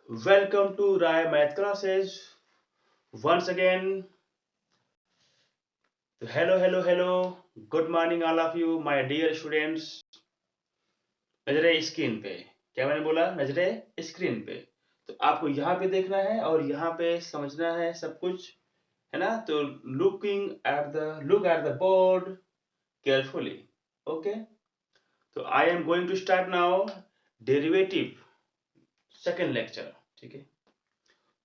Welcome to Rai Math Classes. Once again, hello. Good morning, all of you, my dear students. नजरे screen पे क्या मैंने बोला? नजरे स्क्रीन पे। तो आपको यहाँ पे देखना है और यहाँ पे समझना है सब कुछ, है ना? तो look at the board carefully. Okay? तो I am going to start now derivative second lecture. ठीक है?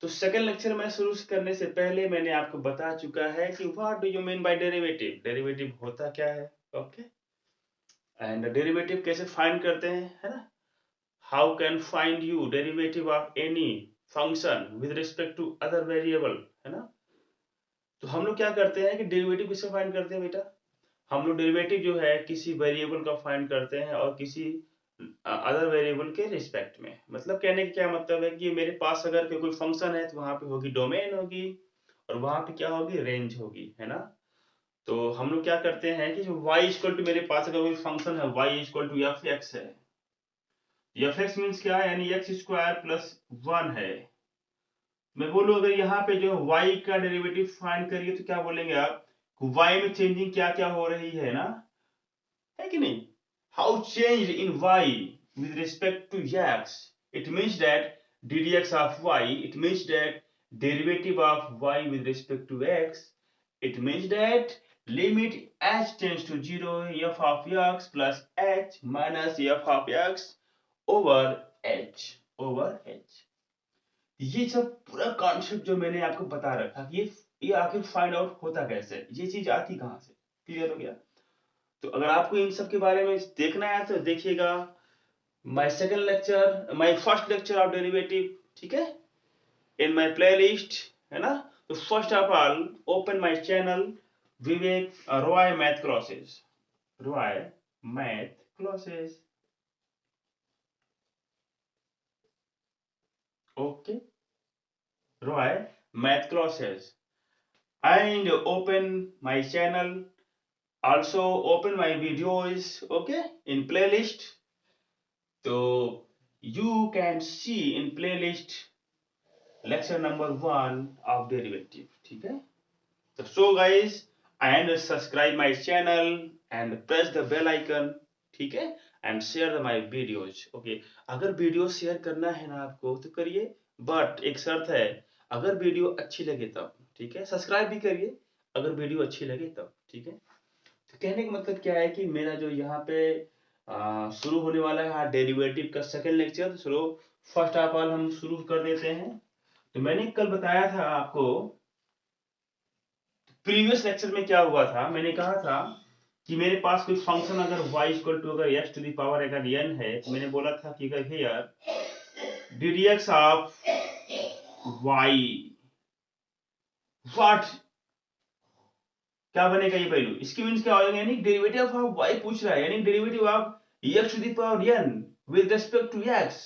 तो सेकंड लेक्चर में शुरू करने से पहले मैंने आपको बता चुका है कि what do you mean by derivative. Derivative होता क्या है? ओके, एंड डेरिवेटिव कैसे फाइंड करते हैं, है ना? How can find you derivative of any function with respect to other variable, है ना? तो हम लोग क्या करते हैं कि डेरिवेटिव किससे फाइंड करते हैं बेटा? हम लोग डेरिवेटिव जो है किसी वेरिएबल का फाइंड करते हैं और किसी अदर वेरिएबल के रिस्पेक्ट में। मतलब कहने का क्या मतलब है कि मेरे पास अगर कोई फंक्शन है तो वहां पे होगी डोमेन होगी और वहां पे क्या होगी? रेंज होगी, है ना? तो हम लोग क्या करते हैं कि जो y इक्वल टू मेरे पास अगर कोई फंक्शन है y equal to F X है। एफ एक्स मीन्स क्या है? यानी एक्स स्क्वायर प्लस 1 है। मैं बोलूं अगर यहाँ पे जो y का डेरिवेटिव फाइंड करिए तो क्या बोलेंगे आप? y में चेंजिंग क्या क्या हो रही है ना, है कि नहीं? How changed in y with respect to x? It means that ddx of y, it means that derivative of y with respect to x, it means that limit h tends to 0 f of x plus h minus f of x over h। ये सब पूरा concept जो मैंने आपको बता रखा कि ये आखिर फाइंड आउट होता कैसे, ये चीज आती कहां से? क्लियर हो गया? तो अगर आपको इन सब के बारे में देखना है तो देखिएगा my first lecture of derivative, ठीक है, इन माय प्लेलिस्ट, है ना? तो first of all open my channel Vivek Roy math classes, Roy math classes. Okay, Roy math classes, and open my channel, also open my videos, okay, in playlist. So you can see in playlist lecture number 1 of derivative, ठीक है? So guys, and subscribe my channel and press the bell icon, ठीक है? And share my videos, okay? अगर video share करना है ना आपको तो करिए, बट एक शर्त है, अगर वीडियो अच्छी लगे तब, ठीक है? सब्सक्राइब भी करिए अगर वीडियो अच्छी लगे तब, ठीक है? तो कहने का मतलब क्या है कि मेरा जो यहाँ पे शुरू होने वाला है डेरिवेटिव का सेकंड लेक्चर, तो चलो फर्स्ट ऑफ ऑल हम शुरू कर देते हैं। तो मैंने कल बताया था आपको, प्रीवियस लेक्चर में क्या हुआ था, मैंने कहा था कि मेरे पास कोई फंक्शन अगर y इक्वल टू अगर x टू द पावर अगर n है, तो मैंने बोला था कि अगर here ddx of y, what, क्या बनेगा ये वैल्यू? इसकी मींस क्या हो जाएगा? यानी डेरिवेटिव ऑफ y पूछ रहा है, यानी derivative of x to the power n with respect to x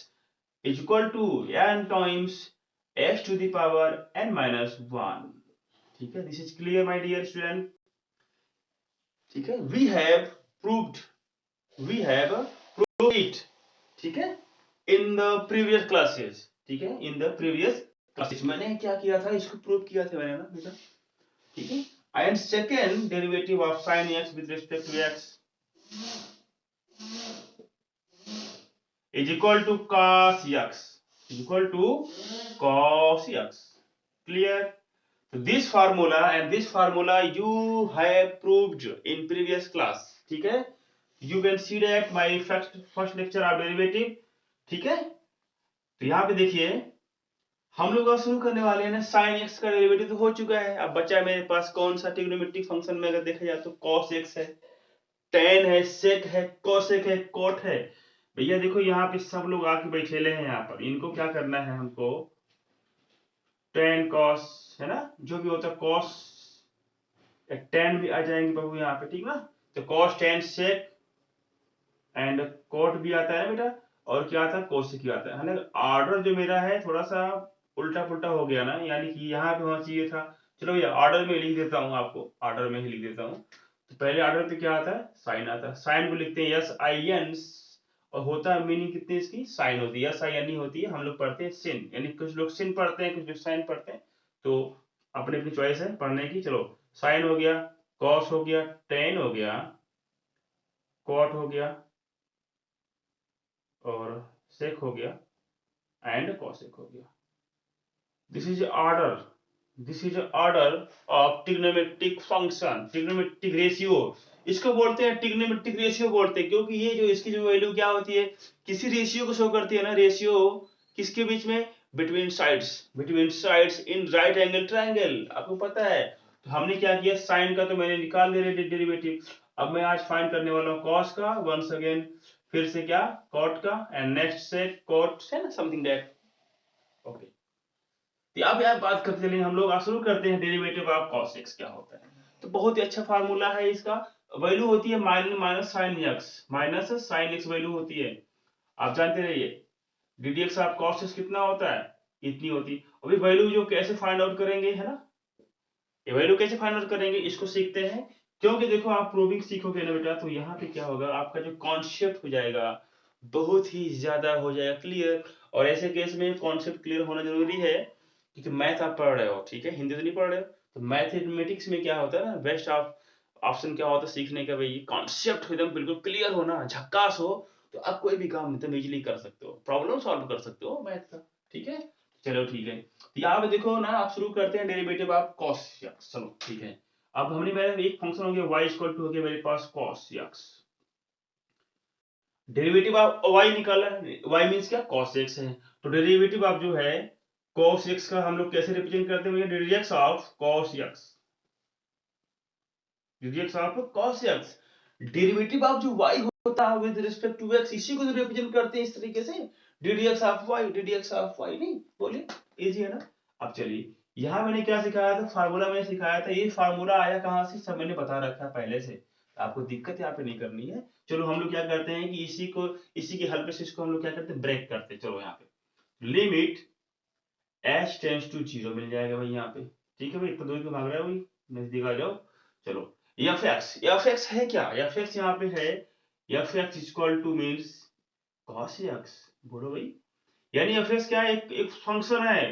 is equal to n times x to the power n minus 1। ठीक है, this is clear my dear student? ठीक है, we have proved it, ठीक है, in the previous classes, ठीक है, in the previous classes मैंने क्या किया था, इसको प्रूव किया था मैंने ना बेटा, ठीक है? And second derivative of sin x with respect to x is equal to cos x, is equal to cos x, clear? So this formula and this formula you have proved in previous class, ठीक है? You can see that my first lecture of derivative, ठीक है? तो यहाँ पे देखिए हम लोग अब शुरू करने वाले हैं ना, sin x का डेरिवेटिव तो हो चुका है, अब बचा है मेरे पास कौन सा? ट्रिग्नोमेट्रिक फंक्शन में अगर देखा जाए तो cos x है, tan है, sec है, cosec है, cot है। भैया देखो यहाँ पे सब लोग आके बैठेले हैं, यहाँ पर इनको क्या करना है हमको? tan cos, है ना, जो भी होता है cos, tan भी आ जाएंगे बाबू यहाँ पे, ठीक ना? तो cos tan sec and cot भी आता है बेटा, और क्या आता है? cosec भी आता है ना? ऑर्डर जो मेरा है थोड़ा सा उल्टा पुल्टा हो गया ना, यानी कि यहाँ पे होना चाहिए था। चलो भैया ऑर्डर में लिख देता हूँ, आपको ऑर्डर में ही लिख देता हूँ। तो पहले ऑर्डर पे क्या आता है? साइन आता है, साइन को लिखते हैं एस आई एन, और होता है मीनिंग कितनी इसकी साइन होती है, SIN होती है। हम लोग पढ़ते हैं सिन, यानी कुछ लोग सिन पढ़ते हैं, कुछ लोग साइन पढ़ते हैं, तो अपनी अपनी चॉइस है पढ़ने की। चलो साइन हो गया, कॉस हो गया, टेन हो गया, कॉट हो गया और सेक हो गया एंड कॉसेक हो गया। This is order, this is order of trigonometric function, trigonometric ratio. इसको बोलते हैं ट्रिग्नोमेट्रिक रेशियो बोलते हैं, क्योंकि ये जो इसकी जो वैल्यू क्या होती है, किसी रेशियो को शो करती है ना। रेशियो किसके बीच में, between sides in right angle triangle, आपको पता है। तो हमने क्या किया, साइन का तो मैंने निकाल दिया डेरिवेटिव। अब मैं आज फाइंड करने वाला हूँ कॉस का, वंस अगेन फिर से क्या, कॉट का, एंड नेक्स्ट से कॉट से ना समथिंग दैट। ओके, अब यार बात करते चलिए हम लोग, आप शुरू करते हैं डेरिवेटिव ऑफ cos x क्या होता है। तो बहुत ही अच्छा फार्मूला है इसका। वैल्यू होती है माइनस साइन x वैल्यू होती है, आप जानते रहिए। ddx ऑफ cos x कितना होता है, इतनी होती। अभी वैल्यू जो कैसे फाइंड आउट करेंगे है ना, ये वैल्यू कैसे फाइंड आउट करेंगे इसको सीखते हैं। क्योंकि देखो आप प्रूविंग सीखोगे ना बेटा, तो यहाँ पे क्या होगा, आपका जो कॉन्सेप्ट हो जाएगा बहुत ही ज्यादा हो जाएगा क्लियर। और ऐसे केस में कॉन्सेप्ट क्लियर होना जरूरी है, क्योंकि मैथ आप पढ़ रहे हो, ठीक है, हिंदी तो नहीं पढ़ रहे हो। तो मैथमेटिक्स में क्या होता है ना, बेस्ट ऑफ ऑप्शन क्या होता है सीखने का, भाई कॉन्सेप्ट एकदम बिल्कुल क्लियर होना, झक्कास हो, तो आप कोई भी काम एकदम इजीली कर सकते हो, प्रॉब्लम सॉल्व कर सकते हो मैथ का, ठीक है। चलो ठीक है, तो यहाँ पे देखो ना, आप शुरू करते हैं डेरिवेटिव ऑफ cos x। चलो ठीक है, अब हमने मेरा एक फंक्शन हो गया y इक्वल टू हो गया मेरे पास cos x, derivative of y निकाला है, y मींस क्या, cos x है। तो डेरिवेटिव ऑफ जो है cos x का हम लोग कैसे रिप्रेजेंट करते हैं, ddx of cos x, ddx of cos x। Derivative of जो y होता है विद रिस्पेक्ट टू x, इसी को रिप्रेजेंट करते हैं इस तरीके से, ddx ऑफ y नहीं, बोलिए इजी है ना। अब चलिए, यहाँ मैंने क्या सिखाया था, फार्मूला मैंने सिखाया था, ये फार्मूला आया कहाँ से, सब मैंने बता रखा है पहले से, आपको दिक्कत यहाँ पे नहीं करनी है। चलो हम लोग क्या करते हैं कि इसी की हेल्प से इसको हम लोग क्या करते हैं, ब्रेक करते हैं। चलो यहाँ पे लिमिट h टेंड्स टू 0 मिल जाएगा भाई यहाँ पे, ठीक है भाई, इतना दूर क्यों भाग रहा है भाई, नजदीक आ जाओ। चलो f(x) है क्या, f(x) यहाँ पे है, f(x) equal to means cos x, बोलो भाई, यानी f(x) क्या है, एक फंक्शन है,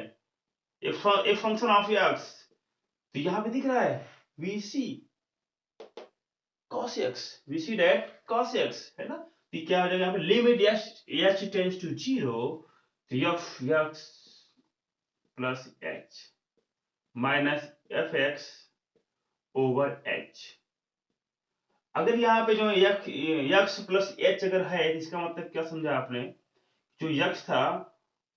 एक फंक्शन ऑफ x। तो यहाँ पे दिख रहा है we see cos x, we see that cos x है ना। तो क्या हो जाएगा यहाँ पे, लिमिट h टेंड्स टू 0, तो f(x) plus h minus f(x) over h। अगर यहाँ पे जो यक्स प्लस एच अगर है, इसका मतलब क्या समझा आपने, जो यक्स था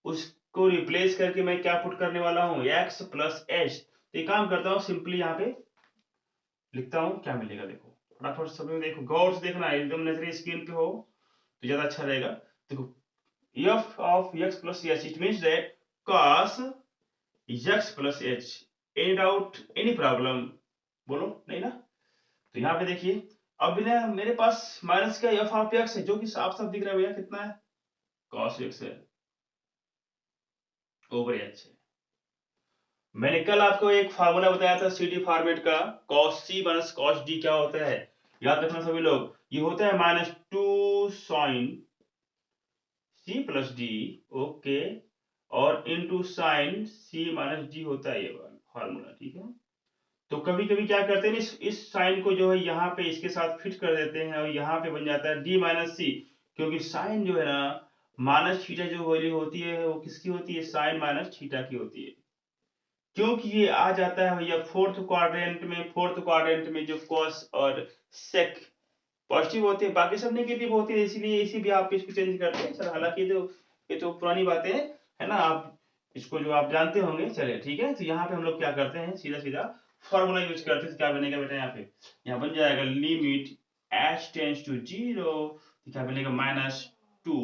उसको रिप्लेस करके मैं क्या पुट करने वाला हूँ, एक्स प्लस एच। तो एक काम करता हूँ, सिंपली यहाँ पे लिखता हूँ, क्या मिलेगा देखो, फटाफट सब लोग देखो, गौर से देखना, एकदम नजर स्क्रीन पे हो तो ज्यादा अच्छा रहेगा। देखो f of x plus H, it means that cos x plus H. Any doubt, any problem, बोलो नहीं ना। तो यहाँ पे देखिए, अब ना मेरे पास माइनस का f ऑफ x है, जो कि साफ साफ दिख रहा है भैया, कितना है, cos x है ओवर h है। मैंने कल आपको एक फार्मूला बताया था CD फॉर्मेट का, cos c minus cos d क्या होता है, याद रखना सभी लोग, ये होता है -2 sin c plus d, okay, और into sin c minus d होता है ये फार्मूला, ठीक है। तो कभी कभी क्या करते हैं, इस साइन को जो है यहाँ पे इसके साथ फिट कर देते हैं, और यहाँ पे बन जाता है d माइनस सी, क्योंकि साइन जो है ना, माइनस थीटा जो वैल्यू होती है वो किसकी होती है, साइन माइनस थीटा की होती है। क्योंकि ये आ जाता है भैया फोर्थ क्वाड्रेंट में जो cos और sec पॉजिटिव होते हैं, बाकी सब नेगेटिव होते हैं, इसीलिए इसी भी आप इसको चेंज करते हैं। सर हालांकि ये तो पुरानी बातें हैं, है ना, आप इसको जो आप जानते होंगे। चलिए ठीक है, तो यहाँ पे हम लोग क्या करते हैं, सीधा सीधा फॉर्मूला यूज करते हैं। तो क्या बनेगा बेटा, यहाँ बन जाएगा लिमिट h टेंड्स टू 0, क्या बनेगा -2,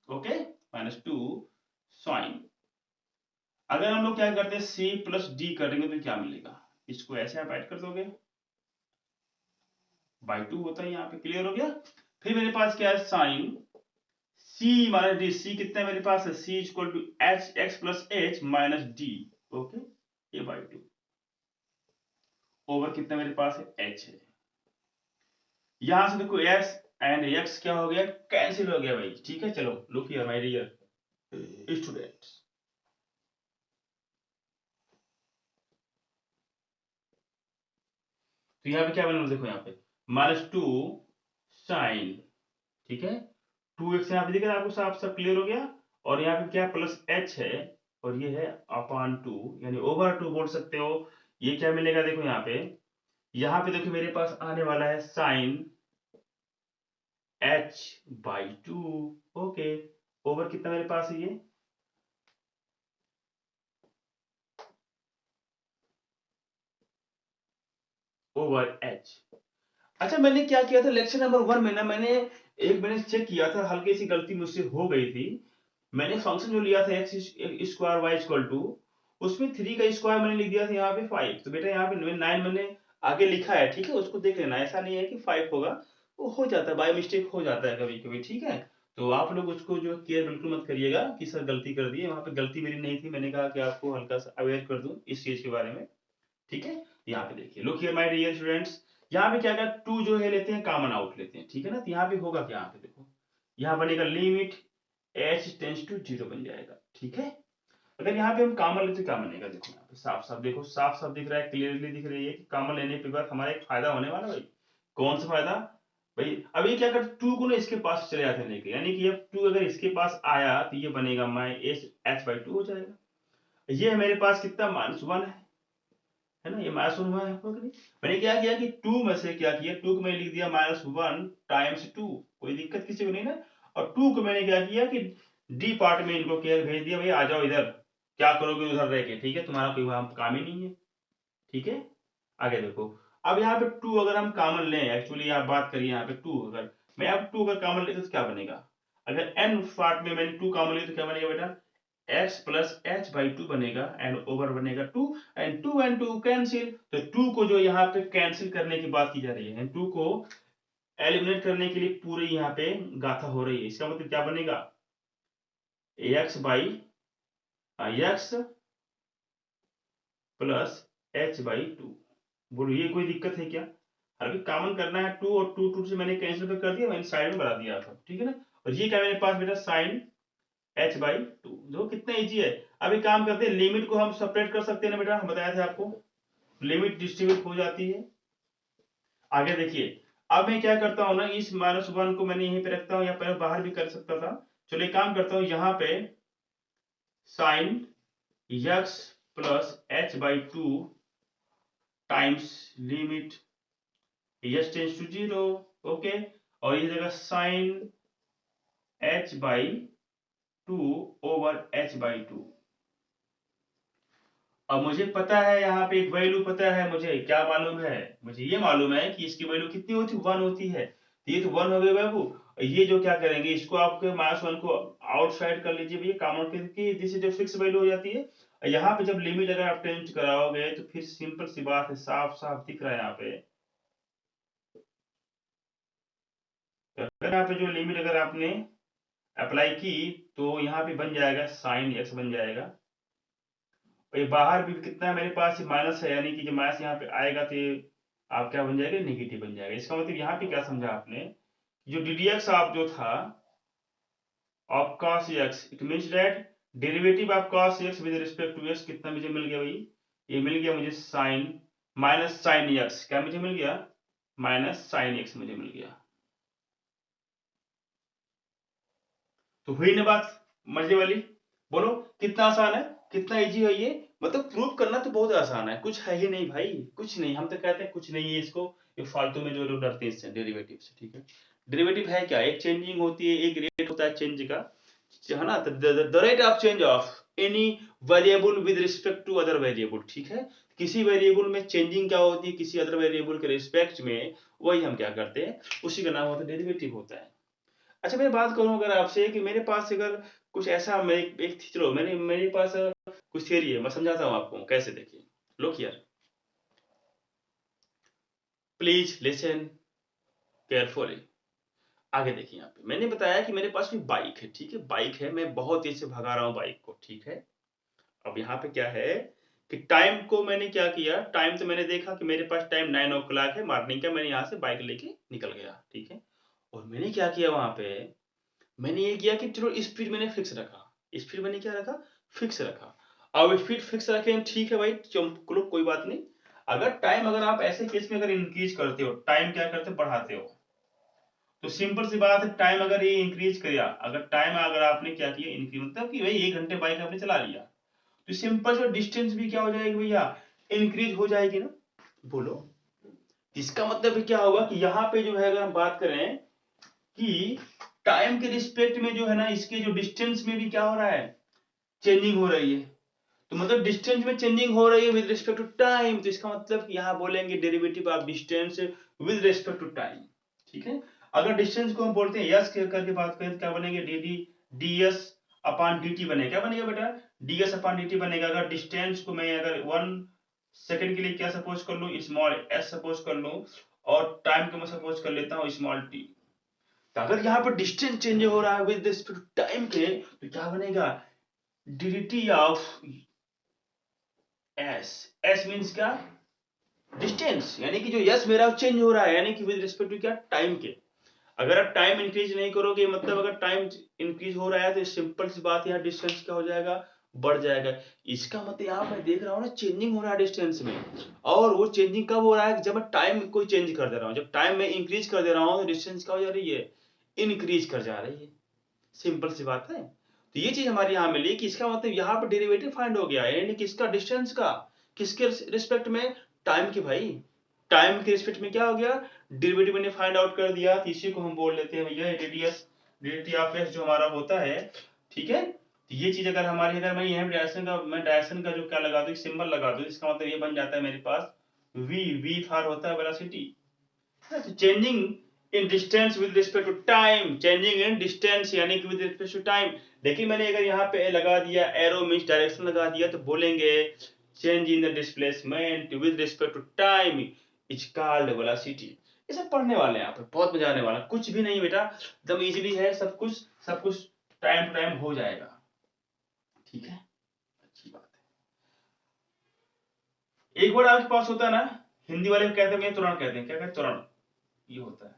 ओके, -2 साइन। अगर हम लोग क्या करते हैं, c प्लस डी करेंगे तो क्या मिलेगा, इसको ऐसे आप ऐड कर दोगे, बाई 2 होता है यहाँ पे, क्लियर हो गया। फिर मेरे पास क्या है, sine c minus D, c कितना है मेरे पास है, c equal to H X plus H minus D, okay, ये बाई 2 ओवर कितना मेरे पास है, h है। यहां से देखो एंड एक्स क्या हो गया, कैंसिल हो गया भाई, ठीक है। चलो look here my dear students, तो यहाँ पे क्या बना, देखो यहाँ पे -2 साइन, ठीक है, 2x यहाँ पे दिख रहा है आपको, साफ साफ क्लियर हो गया। और यहाँ पे क्या प्लस h है, और ये है अपॉन 2, यानी ओवर 2 बोल सकते हो। ये क्या मिलेगा, देखो यहाँ पे देखो मेरे पास आने वाला है साइन h/2, ओके। ओवर कितना मेरे पास है, ये ओवर h। अच्छा, मैंने क्या किया था लेक्चर नंबर 1 में ना, मैंने चेक किया था, हल्की सी गलती मुझसे हो गई थी। मैंने फंक्शन जो लिया था X square Y equal to, उसमें 3 का स्क्वायर मैंने लिख दिया था यहाँ पे 5। तो बेटा यहाँ पे 9 मैंने आगे लिखा है, ठीक है, उसको देख लेना, ऐसा नहीं है कि 5 होगा, वो हो जाता है, बाय मिस्टेक हो जाता है कभी कभी, ठीक है। तो आप लोग उसको जो केयर बिल्कुल मत करिएगा कि सर गलती कर दी है, वहां पे गलती मेरी नहीं थी, मैंने कहा कि आपको हल्का सा अवेयर कर दूं इस चीज के बारे में, ठीक है। यहाँ पे देखिए, look here my dear students, यहाँ पे क्या क्या 2 जो है लेते हैं, कॉमन आउट लेते हैं, ठीक है ना। तो यहाँ पे होगा क्या, यहाँ पे देखो, यहाँ बनेगा लिमिट h टेंस टू 0 बन जाएगा, ठीक है। अगर यहाँ पे हम कॉमन लेते क्या बनेगा, देखो यहाँ पे साफ साफ देखो, साफ साफ दिख रहा है, क्लियरली दिख रही है कि कॉमन लेने के बाद हमारा एक फायदा होने वाला भाई। कौन सा फायदा भाई, अब ये क्या कर 2 को ना इसके पास चले जाते हैं लेके, यानी कि अब 2 अगर इसके पास आया तो ये बनेगा माइनस h/2 हो जाएगा। ये मेरे पास कितना -1 है ना, ये -1 हुआ है आपको कि नहीं। मैंने क्या किया कि 2 में से क्या किया, 2 को मैंने लिख दिया -1 टाइम्स 2, कोई दिक्कत किसी को नहीं ना। और 2 को मैंने क्या किया कि डी पार्ट में इनको क्या भेज दिया, भाई आ जाओ इधर, क्या करोगे उधर रह के, ठीक है, तुम्हारा कोई वहां काम ही नहीं है, ठीक है। आगे देखो, अब यहाँ पे 2 अगर हम कॉमन लें, एक्चुअली आप बात करिए यहाँ पे 2 अगर मैं अब 2 अगर कॉमन लेते तो क्या बनेगा, अगर n पार्ट में मैंने 2 कॉमन लिया तो क्या बनेगा बेटा, x प्लस h/2 बनेगा, एंड ओवर बनेगा 2, एंड 2 एंड 2 कैंसिल। तो 2 को जो यहाँ पे कैंसिल करने की बात की जा रही है, 2 को एलिमिनेट करने के लिए पूरी यहाँ पे गाथा हो रही है, इसका मतलब क्या बनेगा, x प्लस h/2। बोलो ये कोई दिक्कत है क्या, अभी कॉमन करना है 2, और 2 से मैंने कैंसिल पे कर दिया, मैंने साइड में बढ़ा दिया था, ठीक है ना। और ये क्या मेरे पास बेटा साइन h/2, देखो कितना इजी है। अभी काम करते हैं, लिमिट को हम सेपरेट कर सकते हैं ना बेटा, हम बताया था आपको, लिमिट डिस्ट्रीब्यूट हो जाती है। आगे देखिए, अब मैं क्या करता हूं ना, इस -1 को मैंने यहीं पे रखता हूं, या पहले बाहर भी कर सकता था। चलो एक काम करता हूं, यहाँ पे sine x plus h/2 times limit h tends to 0, okay. और ये जगह साइन h/2 ओवर h/2। अब मुझे पता है, यहाँ पे एक वैल्यू पता है, मुझे क्या मालूम है, मुझे ये मालूम है कि इसकी वैल्यू कितनी होती है, 1 होती है। तो ये तो 1 हो गया बाबू। ये जो क्या करेंगे, इसको आपके -1 को आउटसाइड कर लीजिए भैया, कॉमन करके, जिससे जो फिक्स वैल्यू हो जाती है। यहाँ पे जब लिमिट अगर आप टेंच कराओगे तो फिर सिंपल सी बात है, साफ साफ दिख रहा है यहाँ पे, अगर यहाँ पे जो लिमिट अगर आपने अप्लाई की, तो यहाँ पे बन जाएगा साइन x बन जाएगा। ये बाहर भी कितना मेरे पास माइनस है, यानी कि जब माइनस यहाँ पे आएगा तो ये आप क्या बन जाएगा, नेगेटिव बन जाएगा। इसका मतलब यहाँ पे क्या समझा आपने, जो ddx आप जो था of cos x, it means that derivative of cos x with respect to x कितना मुझे मिल गया भाई, ये मिल गया मुझे साइन माइनस साइन x, क्या मुझे मिल गया, माइनस साइन x मुझे मिल गया। तो हुई ना बात मजे वाली, बोलो कितना आसान है, कितना इजी है ये, मतलब प्रूव करना तो बहुत आसान है, कुछ है ही नहीं भाई, कुछ नहीं। हम तो कहते हैं कुछ नहीं है इसको, ये फालतू में जो लोग डरते हैं इससे डेरिवेटिव से, ठीक है। डेरिवेटिव है क्या, एक चेंजिंग होती है, एक रेट होता है चेंज का, है ना। The rate of change of any variable with respect to other variable, ठीक है। किसी वेरिएबल में चेंजिंग क्या होती है किसी अदर वेरिएबल के रिस्पेक्ट में, वही हम क्या करते हैं, उसी का नाम होता है डेरिवेटिव होता है। अच्छा मैं बात करूं अगर आपसे कि मेरे पास अगर कुछ ऐसा, मैं एक चलो मेरे पास कुछ थियरी है, मैं समझाता हूं आपको कैसे, देखिए look here, please listen carefully. आगे देखिए, यहाँ पे मैंने बताया कि मेरे पास भी बाइक है, ठीक है, बाइक है, मैं बहुत तेज से भगा रहा हूँ बाइक को, ठीक है। अब यहाँ पे क्या है कि टाइम को मैंने क्या किया, टाइम तो मैंने देखा कि मेरे पास टाइम 9 o'clock है मॉर्निंग का, मैंने यहाँ से बाइक लेके निकल गया, ठीक है। और मैंने क्या किया वहां पे, मैंने ये किया कि चलो स्पीड मैंने फिक्स रखा, स्पीड मैंने क्या रखा, फिक्स रखा। अब स्पीड फिक्स रखें, ठीक है भाई, चलो कोई बात नहीं। अगर टाइम, अगर आप ऐसे केस में अगर इंक्रीज करते हो, टाइम क्या करते हो, बढ़ाते हो, तो सिंपल सी बात है, टाइम अगर ये इंक्रीज किया, अगर टाइम अगर आपने क्या किया इंक्रीज, मतलब कि भाई 1 घंटे बाइक आपने चला लिया, तो सिंपल से डिस्टेंस भी क्या हो जाएगी भैया, इंक्रीज हो जाएगी ना। बोलो, इसका मतलब क्या होगा कि यहाँ पे जो है अगर हम बात करें कि टाइम के रिस्पेक्ट में जो है ना, इसके जो डिस्टेंस में भी क्या हो रहा है, चेंजिंग हो रही है। तो मतलब डिस्टेंस में चेंजिंग हो रही है विद रिस्पेक्ट टू टाइम, तो इसका मतलब कि यहाँ बोलेंगे derivative of distance with respect to time. ठीक है, अगर डिस्टेंस को हम बोलते हैं यस करके बात करें तो क्या बनेंगे, D D D S upon D T बनेगा, क्या बनेगा बेटा, D S upon D T बनेगा। अगर डिस्टेंस को मैं अगर 1 सेकेंड के लिए क्या सपोज कर लूं, स्मॉल एस सपोज कर लूं, और टाइम को मैं सपोज कर लेता हूं स्मॉल टी। तो अगर यहाँ पर डिस्टेंस चेंज हो रहा है विद रिस्पेक्ट टू टाइम के, तो क्या बनेगा, D D T of S, S means क्या, डिस्टेंस, यानी कि जो यस मेरा चेंज हो रहा है, यानी कि विद रिस्पेक्ट टू क्या, टाइम के। अगर आप टाइम इंक्रीज नहीं करोगे, मतलब अगर टाइम इंक्रीज हो रहा है तो सिंपल सी बात है, यहाँ डिस्टेंस क्या हो जाएगा, बढ़ जाएगा। इसका मतलब यहाँ मैं देख रहा हूँ ना, चेंजिंग हो रहा है डिस्टेंस में। और वो चेंजिंग कब हो रहा है, जब मैं टाइम को चेंज कर दे रहा हूँ, जब टाइम में इंक्रीज कर दे रहा हूँ तो डिस्टेंस क्या हो जा रही है, इंक्रीज कर जा रही है। सिंपल सी बात है। तो ये चीज हमारे यहाँ मिली कि इसका मतलब यहाँ पर डेरिवेटिव फाइंड हो गया, यानी किसका, डिस्टेंस का, किसके रिस्पेक्ट में, टाइम के भाई, टाइम के रिस्पेक्ट में क्या हो गया, डेरिवेटिव मैंने फाइंड आउट कर दिया। तो इसी को हम बोल लेते हैं भैया रेडियस, डी ऑफ एस जो हमारा होता है। ठीक है, तो ये चीज अगर हमारी, अगर मैं यहाँ डायरेक्शन का जो क्या लगा दूं, सिंबल लगा दूं, इसका मतलब ये बन जाता है मेरे पास वी, वी फॉर होता है velocity. Changing in distance with respect to time, changing in distance यानी कि विद रिस्पेक्ट टू टाइम। लेकिन मैंने अगर यहाँ पे लगा दिया एरो मींस डायरेक्शन लगा दिया, तो बोलेंगे change in the displacement with respect to time is called velocity. ये सब पढ़ने वाले हैं, आप बहुत मजा आने वाला, कुछ भी नहीं बेटा, एकदम इजीली है, सब कुछ, सब कुछ टाइम टू टाइम हो जाएगा। ठीक है, अच्छी बात है। एक वर्ड आपके पास होता है ना, हिंदी वाले कहते हैं तुरंत, कहते हैं क्या, कहते हैं तुरंत, ये होता है।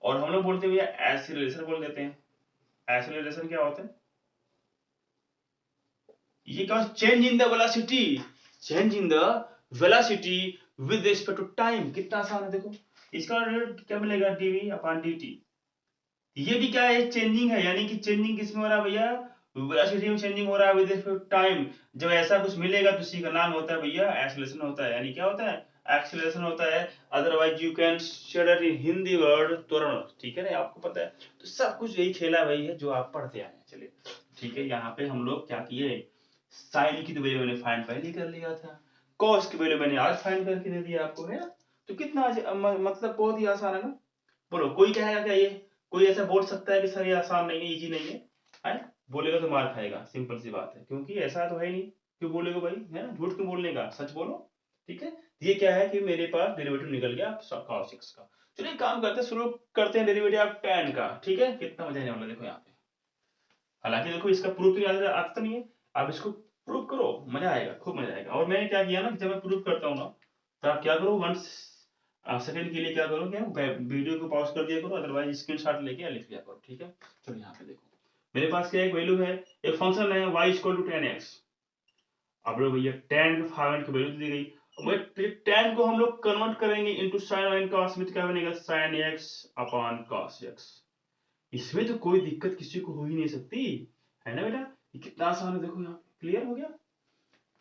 और हम लोग बोलते हैं भैया एक्सीलरेशन बोल देते हैं। एक्सीलरेशन क्या होता है, ये क्या, change in the velocity, change in the velocity with respect to time. कितना आसान है देखो, इसका क्या मिलेगा, डीवी अपॉन dt। ये भी क्या है, चेंजिंग है, यानी कि चेंजिंग किसमें हो रहा है भैया, वेलोसिटी में चेंजिंग हो रहा है विद रिस्पेक्ट टू टाइम। जब ऐसा कुछ मिलेगा तो इसी का नाम होता है भैया एक्सीलरेशन होता है, यानी क्या होता है, एक्सीलरेशन होता है। Otherwise you can share in Hindi word त्वरण। ठीक है ना, आपको पता है। तो सब कुछ यही खेला वही है जो आप पढ़ते आए हैं। चलिए ठीक है, यहाँ पे हम लोग क्या किए, साइन की तो वैल्यू मैंने फाइंड पहले ही कर लिया था, कॉस की वैल्यू मैंने आज फाइंड करके दे दिया आपको, है ना। तो कितना मतलब बहुत ही आसान है ना। बोलो, कोई कहेगा क्या ये, कोई ऐसा बोल सकता है कि सर ये आसान नहीं है, इजी नहीं है, है? बोलेगा तो मार खाएगा, सिंपल सी बात है, क्योंकि ऐसा तो है नहीं। क्यों बोलेगा भाई, है ना, झूठ क्यों बोलने का, सच बोलो। ठीक है, ये क्या है कि मेरे पास डेरिवेटिव निकल गया cos x का। चलिए काम करते हैं, शुरू करते हैं डेरिवेटिव ऑफ tan का। ठीक है, कितना मजा आने वाला देखो यहाँ पे। हालांकि देखो इसका प्रूफ तो याद आता तो नहीं है, आप इसको प्रूव करो, मजा आएगा, खूब मजा आएगा। और मैंने क्या किया ना, जब मैं प्रूव करता हूँ ना, तो आप क्या करो, 1 सेकंड के लिए क्या करो, क्या वीडियो को पॉज कर दिया करो, अदरवाइज स्क्रीनशॉट लेके लिख लिया करो। ठीक है, चलो यहाँ पे देखो, मेरे पास क्या एक वैल्यू है, एक फंक्शन है y इक्वल टू 10x। अब लोग भैया tan फॉर्मेट की वैल्यू दी गई, tan को हम लोग कन्वर्ट करेंगे इनटू sin और cos में, तो क्या बनेगा, sin x upon cos x। इसमें तो कोई दिक्कत किसी को हो ही नहीं सकती, है ना बेटा। ये कितना आसान है, देखो यहाँ पे क्लियर हो गया।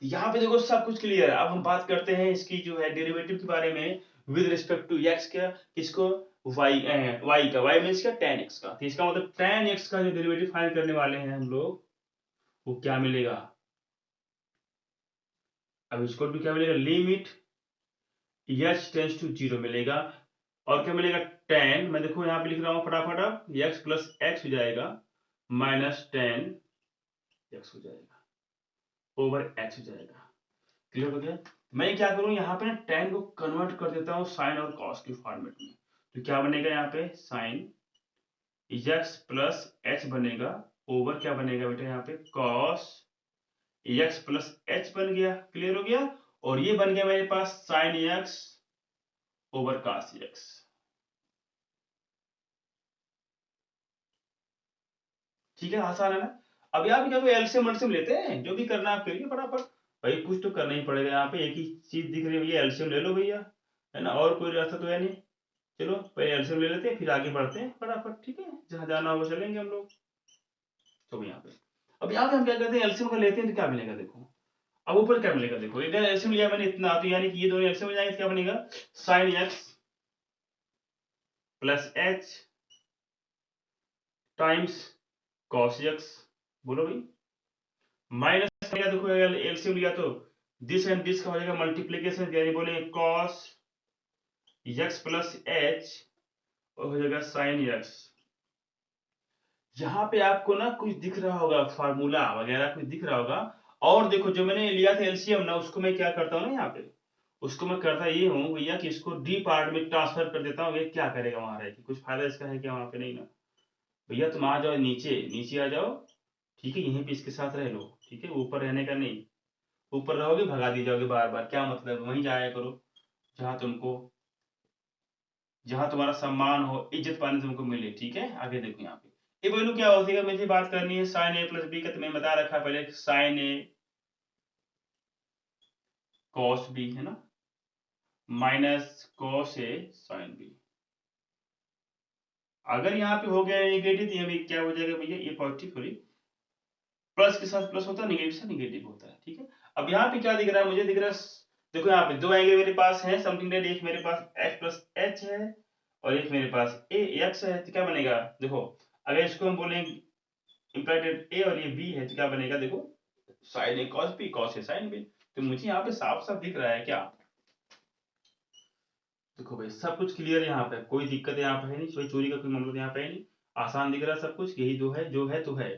यहाँ पे देखो सब कुछ क्लियर है। अब हम बात करते हैं इसकी जो है डेरिवेटिव के बारे में विद रिस्पेक्ट टू x का, किसको, y का, y मींस क्या, tan x का। तो इसका मतलब tan x का जो डेरिवेटिव फाइंड करने वाले हैं हम लोग, वो क्या मिलेगा, अब इसको भी क्या मिलेगा, लिमिट h टेंस टू 0 मिलेगा। और क्या मिलेगा, tan, मैं देखो यहाँ पे लिख रहा हूँ फटाफट, अब x प्लस x हो जाएगा माइनस tan x हो जाएगा ओवर x हो जाएगा। क्लियर हो गया। मैं क्या करूं, यहाँ पे ना tan को कन्वर्ट कर देता हूँ sin और cos के फॉर्मेट में। तो क्या बनेगा यहाँ पे, sin x प्लस h बनेगा ओवर क्या बनेगा बेटा, यहाँ पे cos x प्लस h बन गया। क्लियर हो गया। और ये बन गया मेरे पास sin x over cos x। ठीक है, आसान है ना। अब यहाँ पे क्या एलसीएम एलसीएम लेते हैं, जो भी करना आप करिए फटाफट। भाई कुछ तो करना ही पड़ेगा, यहाँ पे एक ही चीज दिख रही है भैया, एलसीएम ले लो भैया, है ना, और कोई रास्ता तो है नहीं। चलो पहले एलसीएम ले लेते हैं, फिर आगे बढ़ते हैं फटाफट, ठीक है, जहाँ जाना होगा चलेंगे हम लोग। तो यहाँ पे अब यहाँ पे हम क्या करते हैं, एलसीएम का लेते हैं तो क्या मिलेगा देखो। अब ऊपर क्या मिलेगा देखो, इधर एलसीएम लिया मैंने इतना, तो यानी कि ये दोनों एलसीएम हो जाएंगे तो क्या बनेगा, sine x plus h times cos x. बोलो भाई, माइनस का देखो एलसीएम लिया तो दिस एंड दिस का हो जाएगा मल्टीप्लीकेशन, यानी बोले कॉस एक्स प्लस एच और हो जाएगा साइन एक्स। यहाँ पे आपको ना कुछ दिख रहा होगा, फार्मूला वगैरह कुछ दिख रहा होगा। और देखो जो मैंने लिया था एलसीएम ना, उसको मैं क्या करता हूँ ना यहाँ पे, उसको मैं करता ये हूँ भैया कि इसको डी पार्ट में ट्रांसफर कर देता हूँ। ये क्या करेगा वहां रह के, कुछ फायदा इसका है क्या वहां पे, नहीं ना। भैया तुम आ जाओ नीचे, नीचे आ जाओ, ठीक है, यहीं पे इसके साथ रह लो, ठीक है, ऊपर रहने का नहीं। ऊपर रहोगे भगा दी जाओगे बार बार, क्या मतलब, वहीं जाया करो जहां तुमको, जहां तुम्हारा सम्मान हो, इज्जत पाने तुमको मिले, ठीक है। आगे देखो यहाँ पे ये वैल्यू क्या होती है, मुझे बात करनी है साइन ए प्लस बी का, तो मैं बता रखा पहले साइन ए कॉस बी, है ना, minus cos A sine B. अगर यहाँ पे हो गया नेगेटिव, तो ये क्या हो जाएगा भैया, ये पॉजिटिव, सॉरी, प्लस के साथ प्लस होता है, नेगेटिव से नेगेटिव होता है, ठीक है। अब यहाँ पे क्या दिख रहा है, मुझे दिख रहा है, देखो यहाँ पे दो एंगल मेरे पास है समथिंग डेट, एक मेरे पास एक्स प्लस एच है और एक मेरे पास ए एक्स है, तो क्या बनेगा देखो, अगर इसको हम बोलेंगे इंप्लाइड ए और ये बी है, तो क्या बनेगा देखो, sign A cos B cos A sine B. तो मुझे यहाँ पे साफ साफ दिख रहा है क्या, देखो भाई सब कुछ क्लियर है, यहाँ पे कोई दिक्कत यहाँ पे है नहीं, कोई चोरी का कोई मामला यहाँ पे है नहीं, आसान दिख रहा है सब कुछ, यही दो है, जो है तो है,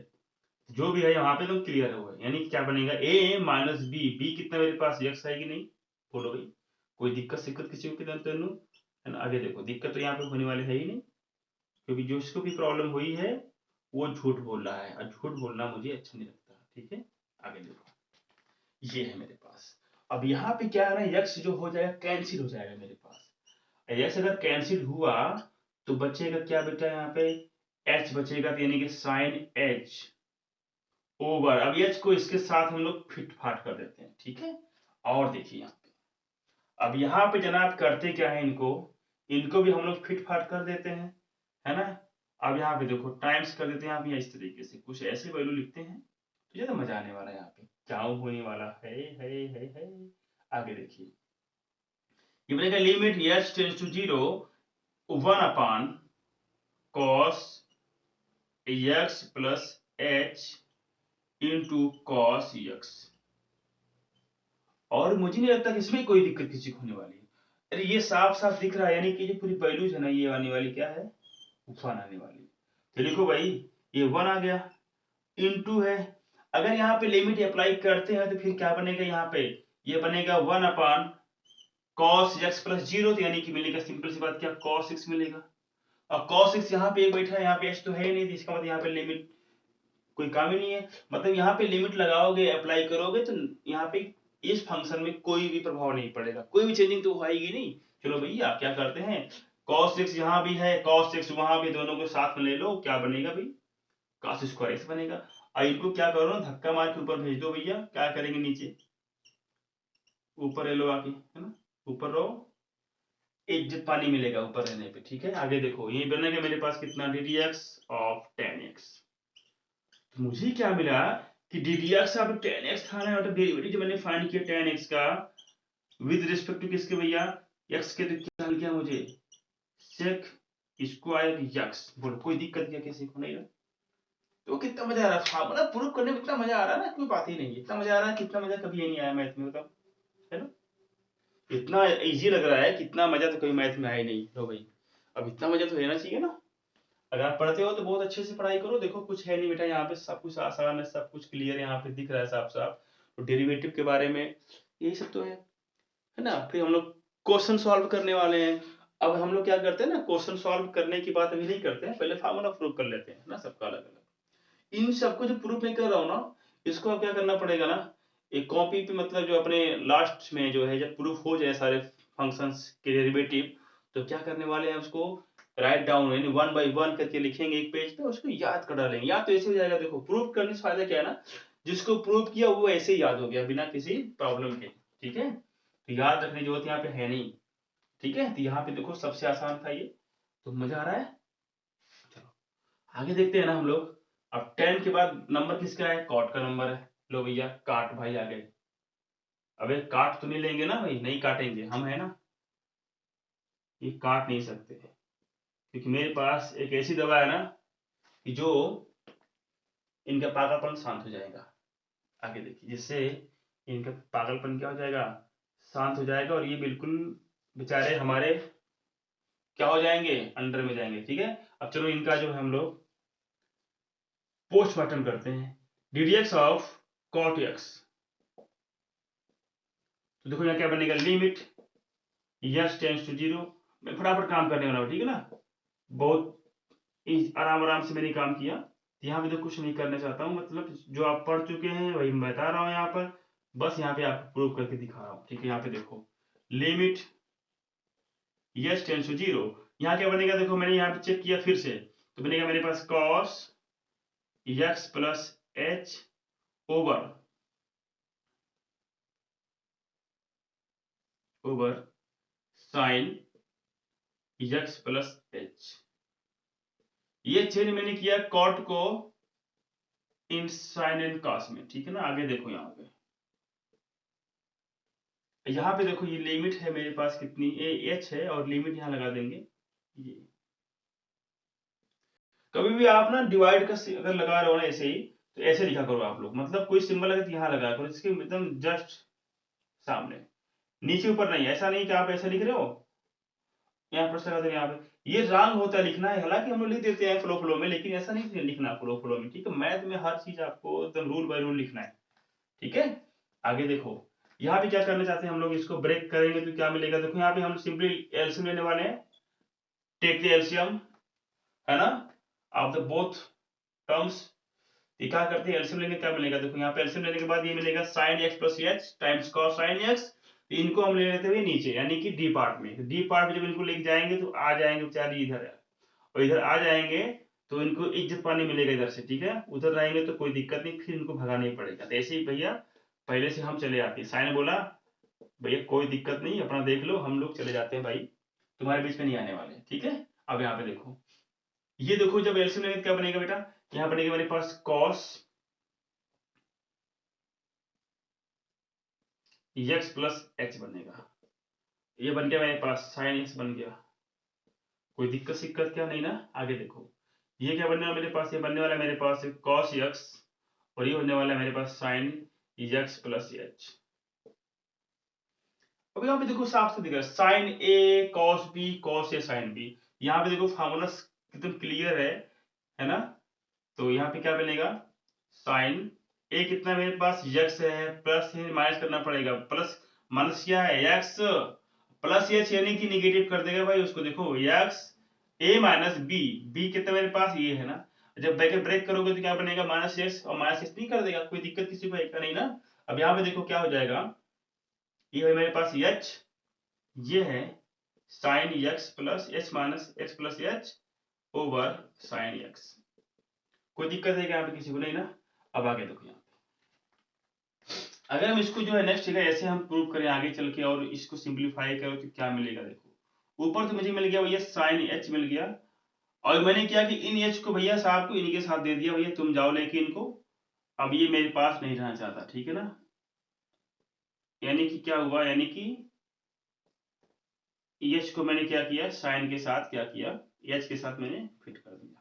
जो भी है यहाँ पे तो क्लियर है, यानी क्या बनेगा ए माइनस बी, बी कितना मेरे पास एक्स है कि नहीं, बोलो भाई, कोई दिक्कत सिक्कत किसी को तेनू, है ना। आगे देखो दिक्कत तो यहाँ पे होने वाली है ही नहीं, क्योंकि जो इसको भी प्रॉब्लम हुई है वो झूठ बोल रहा है, और झूठ बोलना मुझे अच्छा नहीं लगता, ठीक है। आगे देखो ये है मेरे पास, अब यहाँ पे क्या है ना, यक्स जो हो जाएगा कैंसिल हो जाएगा मेरे पास, यक्स अगर कैंसिल हुआ तो बचेगा क्या बेटा, यहाँ पे एच बचेगा, तो यानी कि साइन एच ओवर, अब एच को इसके साथ हम लोग फिट फाट कर देते हैं, ठीक है। और देखिए यहाँ पे, अब यहाँ पे जनाब करते क्या है, इनको इनको भी हम लोग फिट फाट कर देते हैं, है ना। अब यहाँ पे देखो टाइम्स कर देते हैं आप, इस तरीके से कुछ ऐसे वैल्यू लिखते हैं, तो ज्यादा मजा आने वाला है, यहाँ पे क्या होने वाला है। आगे देखिए, ये बनेगा limit H tends to 0 1 upon cos X plus H into cos X. और मुझे नहीं लगता कि इसमें कोई दिक्कत किसी को होने वाली है। अरे ये साफ साफ दिख रहा है, यानी कि जो पूरी वैल्यूज है ना, ये आने वाली क्या है, वन आने वाली। तो लिखो भाई, ये वन आ गया, इनटू है, अगर यहाँ पे लिमिट अप्लाई करते हैं तो फिर क्या बनेगा, यहाँ पे ये बनेगा one upon cos X plus zero, तो यानी कि मिलेगा सिंपल सी बात क्या, कॉस एक्स मिलेगा। और कॉस एक्स यहाँ पे बैठा है, यहाँ पे एच तो है ही नहीं, तो इसका मतलब यहाँ पे लिमिट कोई काम ही नहीं है, मतलब यहाँ पे लिमिट लगाओगे अप्लाई करोगे तो यहाँ पे इस फंक्शन में कोई भी प्रभाव नहीं पड़ेगा, कोई भी चेंजिंग तो आएगी नहीं। चलो भैया क्या करते हैं, cos x यहाँ भी है cos x वहां भी, दोनों को साथ में ले लो, क्या बनेगा भाई, cos स्क्वायर x बनेगा। अब इनको क्या करो ना, धक्का मार के ऊपर भेज दो भैया, क्या करेंगे नीचे, ऊपर ले लो आके, है ना, ऊपर रहो, इज्जत पानी मिलेगा ऊपर रहने पे, ठीक है। आगे देखो ये बनेगा मेरे पास कितना, D D X of ten x. तो मुझे क्या मिला कि डी डी एक्स अब टेन एक्स था ना, मतलब डेरिवेटिव जो मैंने फाइंड किया टेन एक्स का विद रिस्पेक्ट टू किसके भैया, एक्स के, तो क्या मिल गया मुझे, सेक स्क्वायर एक्स। बोलो कोई दिक्कत क्या किसी को, नहीं ना। तो कितना मजा आ रहा है, फार्मूला प्रूव करने में इतना मजा आ रहा है ना, कोई बात ही नहीं है, इतना मजा आ रहा है, कितना मजा कभी नहीं आया मैथ में, बताओ, है ना। इतना इजी लग रहा है, कितना मजा तो कभी मैथ में आया ही नहीं। लो भाई, अब इतना मजा तो लेना चाहिए ना। अगर आप पढ़ते हो तो बहुत अच्छे से पढ़ाई करो, देखो कुछ है नहीं बेटा, यहाँ पे सब कुछ आसान है, सब कुछ क्लियर है, यहाँ पे दिख रहा है साफ साफ। तो डेरिवेटिव के बारे में यही सब तो है ना। फिर हम लोग क्वेश्चन सॉल्व करने वाले हैं। अब हम लोग क्या करते हैं ना, क्वेश्चन सॉल्व करने की बात अभी नहीं करते हैं, पहले फार्मूला प्रूव कर लेते हैं ना, सबका अलग अलग। इन सबको जो प्रूफ नहीं कर रहा हूँ ना, इसको अब क्या करना पड़ेगा ना, एक कॉपी पे, मतलब जो अपने लास्ट में जो है, जब प्रूफ हो जाए सारे फंक्शंस के डेरिवेटिव, तो क्या करने वाले हैं उसको, राइट डाउन यानी 1 बाय 1 करके लिखेंगे एक पेज पे, उसको याद कर डालेंगे। या तो ऐसे हो जाएगा, देखो प्रूफ करने से फायदा क्या है ना, जिसको प्रूफ किया वो ऐसे ही याद हो गया बिना किसी प्रॉब्लम के, ठीक है। तो याद रखने की जरूरत यहाँ पे है नहीं, ठीक है। तो यहाँ पे देखो सबसे आसान था ये, तो मजा आ रहा है। चलो आगे देखते हैं ना हम लोग। अब 10 के बाद नंबर किसका है, कॉट का नंबर है। लो भैया काट भाई आ गए। अबे काट तो नहीं लेंगे ना भाई, नहीं काटेंगे हम, है ना। ये काट नहीं सकते क्योंकि मेरे पास एक ऐसी दवा है ना कि जो इनका पागलपन शांत हो जाएगा। आगे देखिए, जिससे इनका पागलपन क्या हो जाएगा, शांत हो जाएगा, और ये बिल्कुल बेचारे हमारे क्या हो जाएंगे, अंडर में जाएंगे, ठीक है। अब चलो इनका जो है हम लोग पोस्टमार्टम करते हैं। डीडीएक्स ऑफ कॉट एक्स, तो देखो यहाँ क्या बनेगा, लिमिट यस टेंस टू 0। मैं फटाफट काम करने वाला हूँ, ठीक है ना, बहुत आराम आराम से मैंने काम किया। यहाँ पे तो कुछ नहीं करना चाहता हूँ, मतलब जो आप पढ़ चुके हैं वही मैं बता रहा हूँ यहाँ पर, बस यहाँ पे आपको प्रूव करके दिखा रहा हूँ, ठीक है। यहाँ पे देखो लिमिट यस टेंस टू 0, यहाँ क्या बनेगा, देखो मैंने यहाँ पे चेक किया फिर से, तो बनेगा मेरे पास cos x plus H over sine x plus H. ये चेंज मैंने किया कॉट को इन साइन एंड कॉस में, ठीक है ना। आगे देखो यहाँ पे, यहाँ पे देखो ये लिमिट है मेरे पास कितनी, ए एच है, और लिमिट यहाँ लगा देंगे ये। कभी भी आप ना डिवाइड का अगर लगा रहे हो ना ऐसे ही, तो ऐसे लिखा करो आप लोग, मतलब कोई सिंबल अगर यहाँ लगा करो इसके एकदम जस्ट सामने, नीचे ऊपर नहीं। ऐसा नहीं कि आप ऐसे लिख रहे हो, यहाँ पर लगा दो यहाँ पे, ये रॉन्ग होता है लिखना है। हालांकि हम लोग लिख देते हैं फ्लो फ्लो में, लेकिन ऐसा नहीं लिखना फ्लो फ्लो में, ठीक है। मैथ में हर चीज आपको एकदम रूल बाय रूल लिखना है, ठीक है। आगे देखो यहाँ पे क्या करना चाहते हैं हम लोग, इसको ब्रेक करेंगे तो क्या मिलेगा, देखो यहाँ पे हम सिंपली एलसीएम लेने वाले हैं, टेक द एलसीएम, है ना, ऑफ द बोथ टर्म्स। ये क्या करते हैं, एलसीएम लेंगे क्या मिलेगा, देखो यहाँ पे एलसीएम लेने के बाद ये मिलेगा sin x plus h times cos sin x। इनको हम ले लेते हुए नीचे यानी कि डी पार्ट में, डी पार्ट में जब इनको लेके जाएंगे तो आ जाएंगे बेचारे इधर, और इधर आ जाएंगे तो इनको इज्जत पानी मिलेगा इधर से, ठीक है। उधर रहेंगे तो कोई दिक्कत नहीं, फिर इनको भगाना ही पड़ेगा। तो ऐसे ही भैया पहले से हम चले आते हैं, साइन बोला भैया कोई दिक्कत नहीं, अपना देख लो, हम लोग चले जाते हैं भाई, तुम्हारे बीच में नहीं आने वाले, ठीक है। अब यहाँ पे देखो, ये देखो जब एलसीएम लेंगे क्या बनेगा बेटा, यहाँ बनेगा मेरे पास cos x प्लस एच बनेगा, ये बन गया मेरे पास sin x बन गया। कोई दिक्कत सिक्कत क्या नहीं ना। आगे देखो ये क्या बनने वाला मेरे पास, ये बनने वाला मेरे पास cos x, और ये बनने वाला है मेरे पास sin x प्लस एच। अब यहाँ पे देखो साफ से दिख रहा है sign A cos B cos A sine B, यहाँ पे देखो फार्मूला एकदम क्लियर है ना। तो यहाँ पे क्या बनेगा, साइन ए कितना मेरे पास यक्स है, प्लस माइनस करना पड़ेगा, प्लस माइनस क्या है यक्स, प्लस एच यानी कि निगेटिव कर देगा भाई उसको, देखो यक्स ए माइनस बी, बी कितना मेरे पास ये है ना, जब ब्रैकेट ब्रेक करोगे तो क्या बनेगा माइनस एच, और माइनस एच नहीं कर देगा, कोई दिक्कत किसी को है नहीं ना। अब यहाँ पे देखो क्या हो जाएगा, ये है मेरे पास एच, ये है sign x plus H minus x plus H over sine x. कोई दिक्कत है क्या यहाँ पे किसी को, नहीं ना। अब आगे देखो यहाँ पे, अगर हम इसको जो है नेक्स्ट जगह ऐसे हम प्रूव करें आगे चल के, और इसको सिंप्लीफाई करो तो क्या मिलेगा, देखो ऊपर तो मुझे मिल गया भैया साइन एच मिल गया, और मैंने क्या कि इन एच को भैया साहब को इनके साथ दे दिया, भैया तुम जाओ लेके इनको, अब ये मेरे पास नहीं रहना चाहता, ठीक है ना। यानी कि क्या हुआ, यानी कि एच को मैंने क्या किया, साइन के साथ क्या किया, एच के साथ मैंने फिट कर दिया।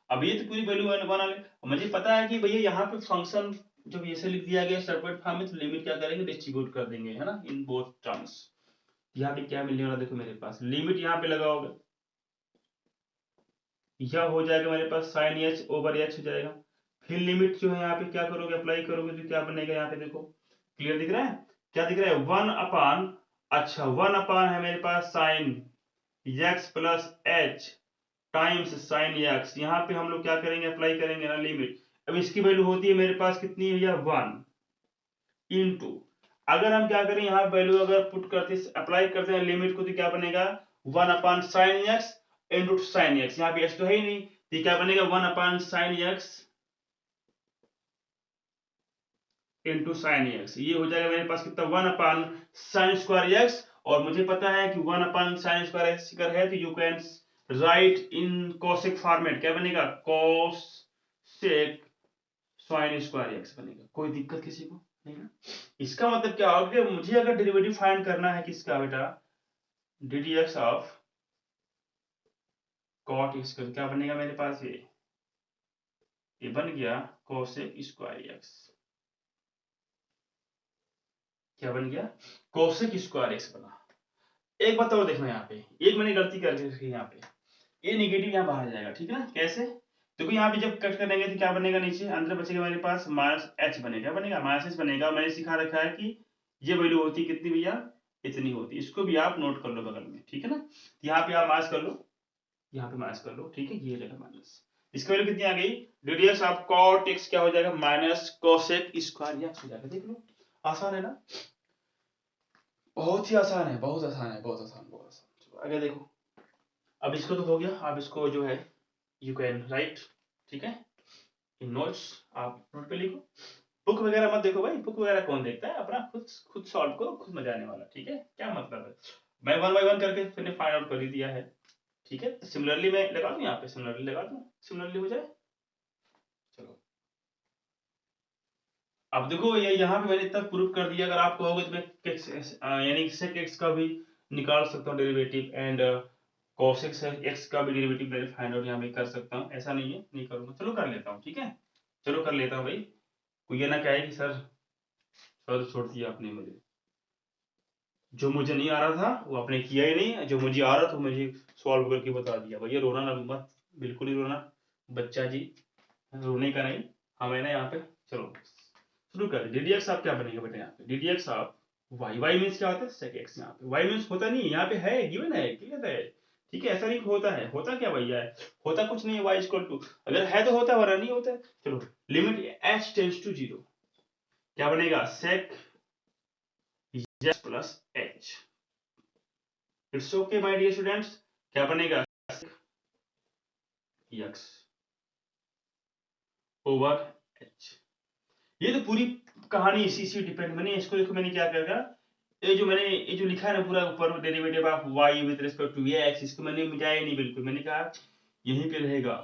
अब ये तो पूरी वैल्यू बना ले, मुझे पता है कि भैया यहाँ पे फंक्शन जब ऐसे लिख दिया गया सेपरेट फॉर्म में, तो लिमिट क्या करेंगे, डिस्ट्रीब्यूट कर देंगे, है ना, इन बोथ टर्म्स। यहाँ पे क्या मिलने वाला, देखो मेरे पास लिमिट यहाँ पे लगाओगे, यह हो जाएगा मेरे पास साइन एच ओवर एच हो जाएगा, फिर लिमिट जो है यहाँ पे क्या करोगे, अप्लाई करोगे तो क्या बनेगा, यहाँ पे देखो क्लियर दिख रहा है, क्या दिख रहा है, वन अपान, अच्छा वन अपान है मेरे पास sine x plus h times sine x, यहाँ पे हम लोग क्या करेंगे, अप्लाई करेंगे ना लिमिट। अब इसकी वैल्यू होती है मेरे पास कितनी है भैया, 1 इंटू, अगर हम क्या करें यहाँ वैल्यू अगर पुट करते अप्लाई करते हैं लिमिट को, तो क्या बनेगा 1 अपान sine x, into sine x, यहाँ पे एक्स तो है ही नहीं, तो क्या बनेगा 1/sin x into sine x. ये हो जाएगा मेरे पास कितना 1/sin²x, और मुझे पता है कि 1/sin²x है, तो you can write in cosec format. क्या बनेगा कोसेक sin²x बनेगा। कोई दिक्कत किसी को नहीं ना? इसका मतलब क्या होगा कि मुझे अगर डेरिवेटिव फाइंड करना है किसका बेटा, ddx ऑफ cot x का, क्या बनेगा मेरे पास, ये बन गया cosec²x। क्या बन गया cosec²x बना। एक बात और देखना यहाँ पे, एक मैंने गलती कर दी यहाँ पे, ये निगेटिव यहाँ बाहर जाएगा, ठीक है ना? कैसे? देखो यहाँ पे जब कट करेंगे तो क्या बनेगा, नीचे अंदर बचेगा मेरे पास -h बनेगा। क्या बनेगा? -h बनेगा। मैंने सिखा रखा है कि ये वैल्यू होती कितनी भैया, इतनी होती। इसको भी आप नोट कर लो बगल में, ठीक है ना? यहाँ पे आप माइनस कर लो, यहाँ पे माइनस कर लो, ठीक है? ये रहेगा माइनस। इसकी वैल्यू कितनी आ गई, ddx ऑफ cot x क्या हो जाएगा, -cosec²x हो जाएगा। देख लो, आसान है ना? बहुत ही आसान है, बहुत आसान है, बहुत आसान, बहुत आसान। चलो आगे देखो। अब इसको तो हो गया, अब इसको जो है यू कैन राइट, ठीक है? इन नोट्स आप नोट पे लिखो। बुक वगैरह मत देखो भाई, बुक वगैरह कौन देखता है, अपना खुद खुद सॉल्व करो, खुद मजा आने वाला, ठीक है? क्या मतलब है, मैं 1 बाय 1 करके मैंने फाइंड आउट कर ही दिया है, ठीक है? सिमिलरली मैं लगा दूं, यहाँ पे सिमिलरली लगा दूं, सिमिलरली हो जाए। चलो अब देखो, ये यहाँ पे मैंने इतना प्रूव कर दिया, अगर आपको होगा तो मैं यानी sec x का भी निकाल सकता हूँ डेरिवेटिव, एंड cosec x का भी डेरिवेटिव मैं फाइंड आउट यहाँ पे कर सकता हूँ। ऐसा नहीं है नहीं करूंगा, चलो कर लेता हूँ, ठीक है? चलो कर लेता हूँ भाई। कोई ये ना कहे कि सर छोड़ दिया आपने, मुझे जो मुझे नहीं आ रहा था वो आपने किया ही नहीं, जो मुझे आ रहा था मुझे सॉल्व करके बता दिया। भैया रोना ना मत, बिल्कुल ही रोना बच्चा जी, रोने का नहीं। हम है ना यहाँ पे। चलो शुरू कर। ddx आप क्या बनेगा बेटा, यहाँ पे ddx आप y मीन्स क्या होता है sec x। यहाँ पे y मीन्स होता नहीं, यहाँ पे है गिवन है, क्लियर है, ठीक है? ऐसा नहीं होता है, होता क्या भैया है, होता कुछ नहीं है। y इक्वल टू, अगर है तो होता है वरना नहीं होता है। चलो लिमिट h टेंड्स टू 0, क्या बनेगा sec x plus h। It's okay my dear students, क्या बनेगा x ओवर h। ये तो पूरी कहानी इसी से डिपेंड बनी है। इसको देखो मैंने क्या करा, ये जो लिखा है ना पूरा ऊपर, derivative of y with respect to x, इसको मैंने मिटाया ही नहीं बिल्कुल। मैंने कहा यहीं पे रहेगा,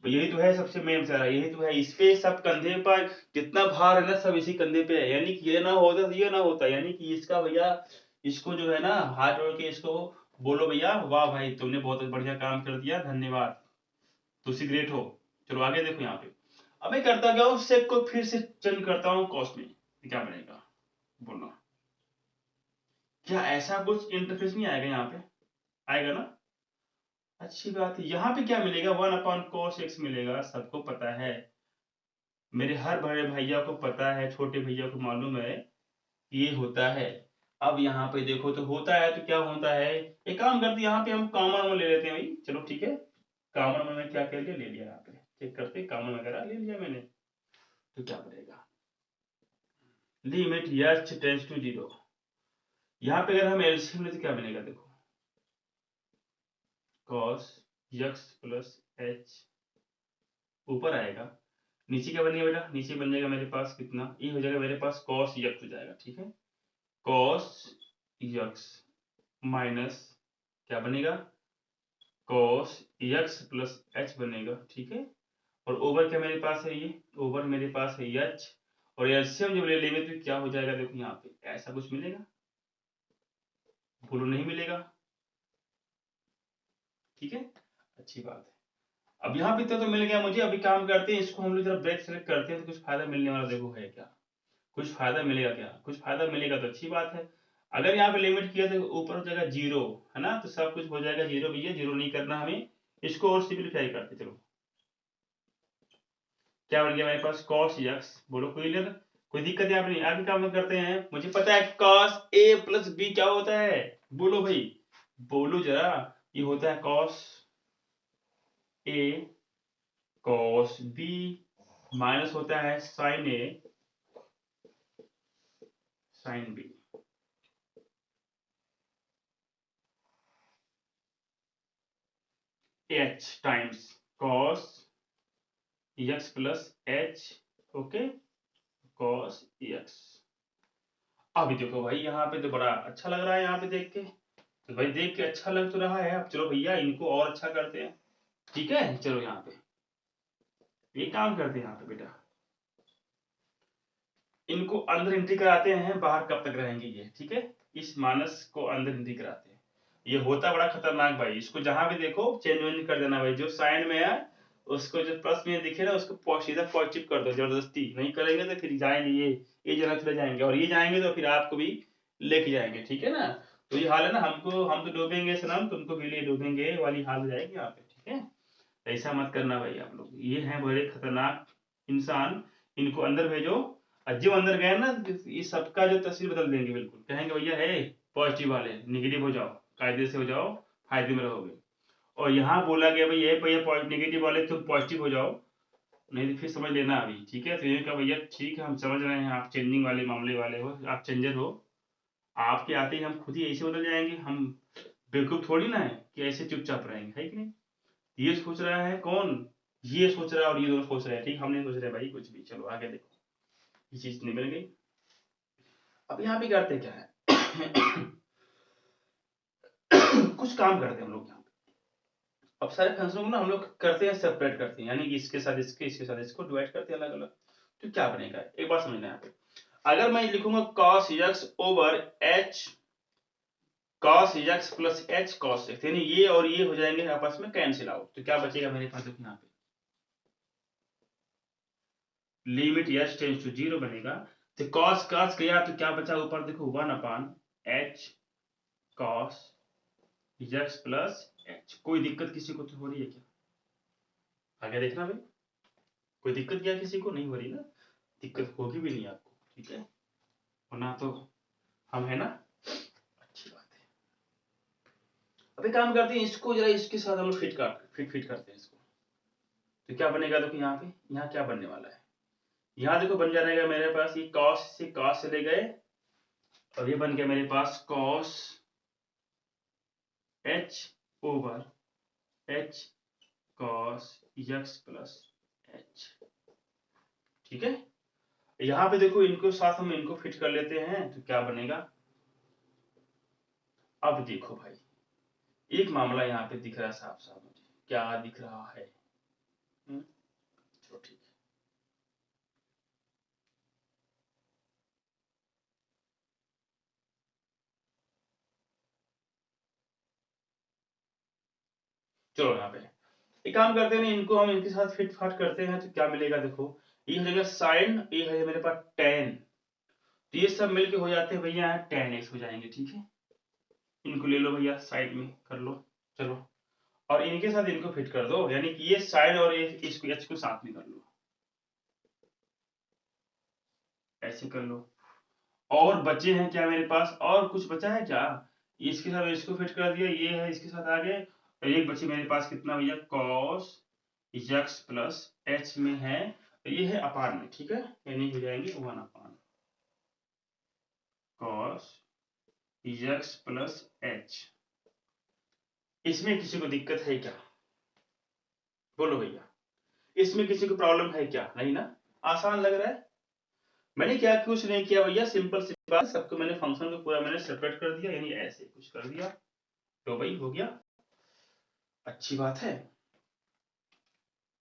तो यही तो है सबसे मेन सारा, यही तो है। इस पे सब कंधे पर जितना भार है ना, सब इसी कंधे पे है। यानी कि ये ना होता तो ये ना होता, यानी कि इसका भैया, इसको जो है ना हाथ जोड़ के इसको बोलो भैया वाह भाई, तुमने बहुत बढ़िया काम कर दिया, धन्यवाद, तुसी ग्रेट हो। चलो आगे देखो यहाँ पे। अब मैं करता क्या हूँ, सेक को फिर से चेंज करता हूँ कॉस में, क्या बनेगा बोलना। क्या ऐसा कुछ इंटरफेस नहीं आएगा यहाँ पे, आएगा ना? अच्छी बात है। यहाँ पे क्या मिलेगा, 1/cos x मिलेगा, सबको पता है, मेरे हर बड़े भैया को पता है, छोटे भैया को मालूम है ये होता है। अब यहाँ पे देखो तो होता है, तो क्या होता है, एक काम करते यहाँ पे हम कॉमन में ले लेते हैं भाई। चलो ठीक है, कॉमन में मैं क्या कर लिया, ले लिया, यहाँ पे चेक करते कॉमन वगैरह ले लिया मैंने, तो क्या बनेगा लिमिट h टेंड्स टू 0। यहाँ पे अगर हम एलसीएम लेते क्या बनेगा, देखो cos x प्लस h ऊपर आएगा, नीचे क्या बनेगा बेटा, नीचे बन जाएगा मेरे पास कितना, ये हो जाएगा मेरे पास cos x हो जाएगा, ठीक है? cos x माइनस क्या बनेगा cos x प्लस h बनेगा, ठीक है? और ओवर क्या मेरे पास है, ये ओवर मेरे पास है h, और एलसीएम जब ले लेंगे तो क्या हो जाएगा, देखो यहाँ पे ऐसा कुछ मिलेगा, बोलो नहीं मिलेगा, ठीक है? अच्छी बात है। अब यहाँ पे इतना तो मिल गया मुझे। अभी काम करते हैं, इसको हम लोग जरा ब्रेक सेलेक्ट करते हैं तो कुछ फायदा मिलने वाला देखो है क्या, कुछ फायदा मिलेगा क्या, कुछ फायदा मिलेगा तो अच्छी बात है। अगर यहाँ पे लिमिट किया तो ऊपर हो जाएगा 0, है ना? तो सब कुछ हो जाएगा 0, भैया 0 नहीं करना हमें। इसको और सिंपलीफाई करते चलो, क्या बन गया मेरे पास cos x, बोलो क्लियर, कोई दिक्कत यहाँ पे नहीं। आगे काम करते हैं, मुझे पता है cos a प्लस b क्या होता है, बोलो भाई, बोलो जरा। ये होता है cos a cos b minus होता है sin a sin b। H times cos X plus H, okay, cos x. अभी देखो भाई यहाँ पे तो बड़ा अच्छा लग रहा है, यहाँ पे देख के तो भाई देख के अच्छा लग तो रहा है। अब चलो भैया इनको और अच्छा करते हैं, ठीक है। चलो यहाँ पे ये काम करते हैं, यहाँ पे बेटा इनको अंदर एंट्री कराते हैं, बाहर कब तक रहेंगे ये, ठीक है। इस मानस को अंदर एंट्री कराते हैं। ये होता बड़ा खतरनाक भाई, इसको जहां भी देखो चेंज वेंज कर देना भाई। जो साइन में है उसको, जो प्लस में दिखे ना उसको सीधा पॉजिटिव कर दो, जबरदस्ती नहीं करेंगे तो फिर जाएंगे ये जगह चले जाएंगे, और ये जाएंगे तो फिर आपको भी लेके जाएंगे, ठीक है ना। तो ये हाल है ना, हम तो डूबेंगे सनम, तुमको भी ले डूबेंगे वाली हाल हो जाएगी यहाँ पे, ठीक है। ऐसा मत करना भाई आप लोग, ये हैं बड़े खतरनाक इंसान, इनको अंदर भेजो। और जो अंदर गए ना ये सबका जो तस्वीर बदल देंगे, बिल्कुल कहेंगे भैया है पॉजिटिव वाले निगेटिव हो जाओ, कायदे से हो जाओ, फायदे में रहोगे। और यहाँ बोला गया भाई ये भैया निगेटिव वाले तुम पॉजिटिव हो जाओ, नहीं तो फिर समझ लेना अभी, ठीक है। तो ये कहा भैया ठीक है हम समझ रहे हैं आप चेंजिंग वाले मामले वाले हो, आप चेंजर हो, आपके आते ही हम खुद ही ऐसे बदल जाएंगे, हम बेवकूफ थोड़ी ना है कि ऐसे चुपचाप रहेंगे, है कि नहीं। ये सोच रहा है कौन, ये सोच रहा है और ये दोनों सोच रहे हैं, ठीक, हम नहीं सोच रहे भाई कुछ भी। चलो आगे देखो, ये चीज निकल गई। अब यहाँ पे करते क्या है कुछ काम करते हैं हम लोग यहाँ पे। अब सारे फंक्शनों को ना हम लोग करते हैं सेपरेट करते हैं, यानी कि इसके साथ इसके साथ इसको डिवाइड करते हैं अलग अलग। तो क्या बनेगा एक बार समझना यहाँ पे। अगर मैं लिखूंगा cos x over h cos x plus h cos x, यानी ये और ये हो जाएंगे आपस में कैंसिल आउट, तो क्या बचेगा मेरे पास, देखो यहाँ पे लिमिट h टेंड्स टू 0 बनेगा। तो cos गया तो क्या बचा ऊपर, देखो 1 अपान h cos x plus h। कोई दिक्कत किसी को तो हो रही है क्या, आगे देखना भाई, कोई दिक्कत क्या किसी को नहीं हो रही ना, दिक्कत होगी भी नहीं आपको, ठीक है, वरना तो हम है ना, अच्छी बात है। अब एक काम करते हैं, इसको जरा इसके साथ हम लोग फिट करते हैं इसको। तो क्या बनेगा, देखो यहाँ पे, यहाँ क्या बनने वाला है, यहाँ देखो बन जाएगा मेरे पास ये cos से ले गए, और ये बन गया मेरे पास cos h over h cos x plus h, ठीक है। यहाँ पे देखो इनको साथ हम इनको फिट कर लेते हैं, तो क्या बनेगा। अब देखो भाई एक मामला यहाँ पे दिख रहा है साफ साफ, मुझे क्या दिख रहा है, चलो ठीक है। चलो यहाँ पे एक काम करते हैं ना, इनको हम इनके साथ फिट फाट करते हैं, तो क्या मिलेगा देखो, ये हो जाएगा साइन, ये है मेरे पास टेन, तो ये सब मिलके हो जाते हैं भैया यहाँ टेन एक्स हो जाएंगे, ठीक है। इनको ले लो भैया साइड में कर लो, चलो, और इनके साथ इनको फिट कर दो, यानी कि ये साइड और इसको एच को साथ में कर लो, ऐसे कर लो। और बचे हैं क्या मेरे पास, और कुछ बचा है क्या, इसके साथ इसको फिट कर दिया, ये है इसके साथ आगे, और एक बचे मेरे पास कितना भैया cos x प्लस h में है, तो ये है अपान में, ठीक है, यानी हो जाएंगे 1 अपान cos x प्लस h। इसमें किसी को दिक्कत है क्या, बोलो भैया, इसमें किसी को प्रॉब्लम है क्या, नहीं ना, आसान लग रहा है। मैंने क्या कुछ नहीं किया भैया, सिंपल सी बात, सबको मैंने फंक्शन को पूरा मैंने सेपरेट कर दिया, यानी ऐसे कुछ कर दिया, तो भाई हो गया, अच्छी बात है।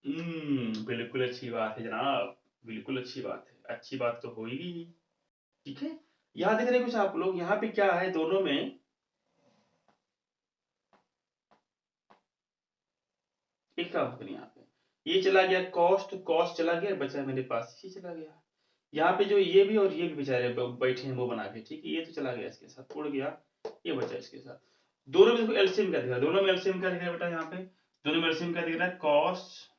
बिल्कुल अच्छी बात है जनाब, बिल्कुल अच्छी बात है, अच्छी बात तो होगी ही, ठीक है। यहाँ देख रहे कुछ आप लोग, यहाँ पे क्या है दोनों में, एक काम करिए, यहाँ पे ये चला गया कॉस्ट, कॉस्ट चला गया, बचा मेरे पास ये चला गया, यहाँ पे जो ये भी और ये भी बेचारे बैठे हैं वो बना के, ठीक है, ये तो चला गया इसके साथ, उड़ गया, ये बचा इसके साथ। दोनों में देखो एलसीएम क्या दिख रहा है, दोनों में एलसीएम क्या दिख रहा है बेटा, यहाँ पे दोनों में एलसीएम क्या दिख रहा है, cos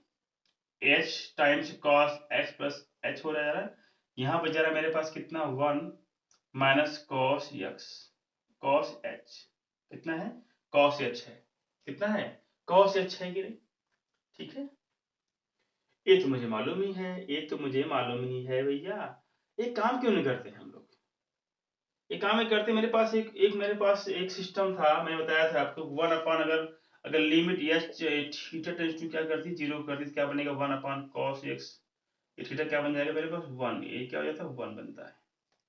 H times cos X plus H हो रहा है, यहाँ पे जरा मेरे पास कितना 1 minus cos x cos H, कितना है कॉस एच है, कितना है कॉस एच है कि नहीं, ठीक है। ये तो मुझे मालूम ही है, ये तो मुझे मालूम ही है भैया, ये काम क्यों नहीं करते हम लोग, ये काम नहीं करते। मेरे पास एक एक मेरे पास एक सिस्टम था, मैंने बताया था आपको 1 अपान, अगर अगर limit H theta tends to क्या करती, 0 करती, तो क्या बनेगा 1/cos x। ये थीटा क्या बन जाएगा मेरे पास 1, ये क्या हो जाता है 1 बनता है।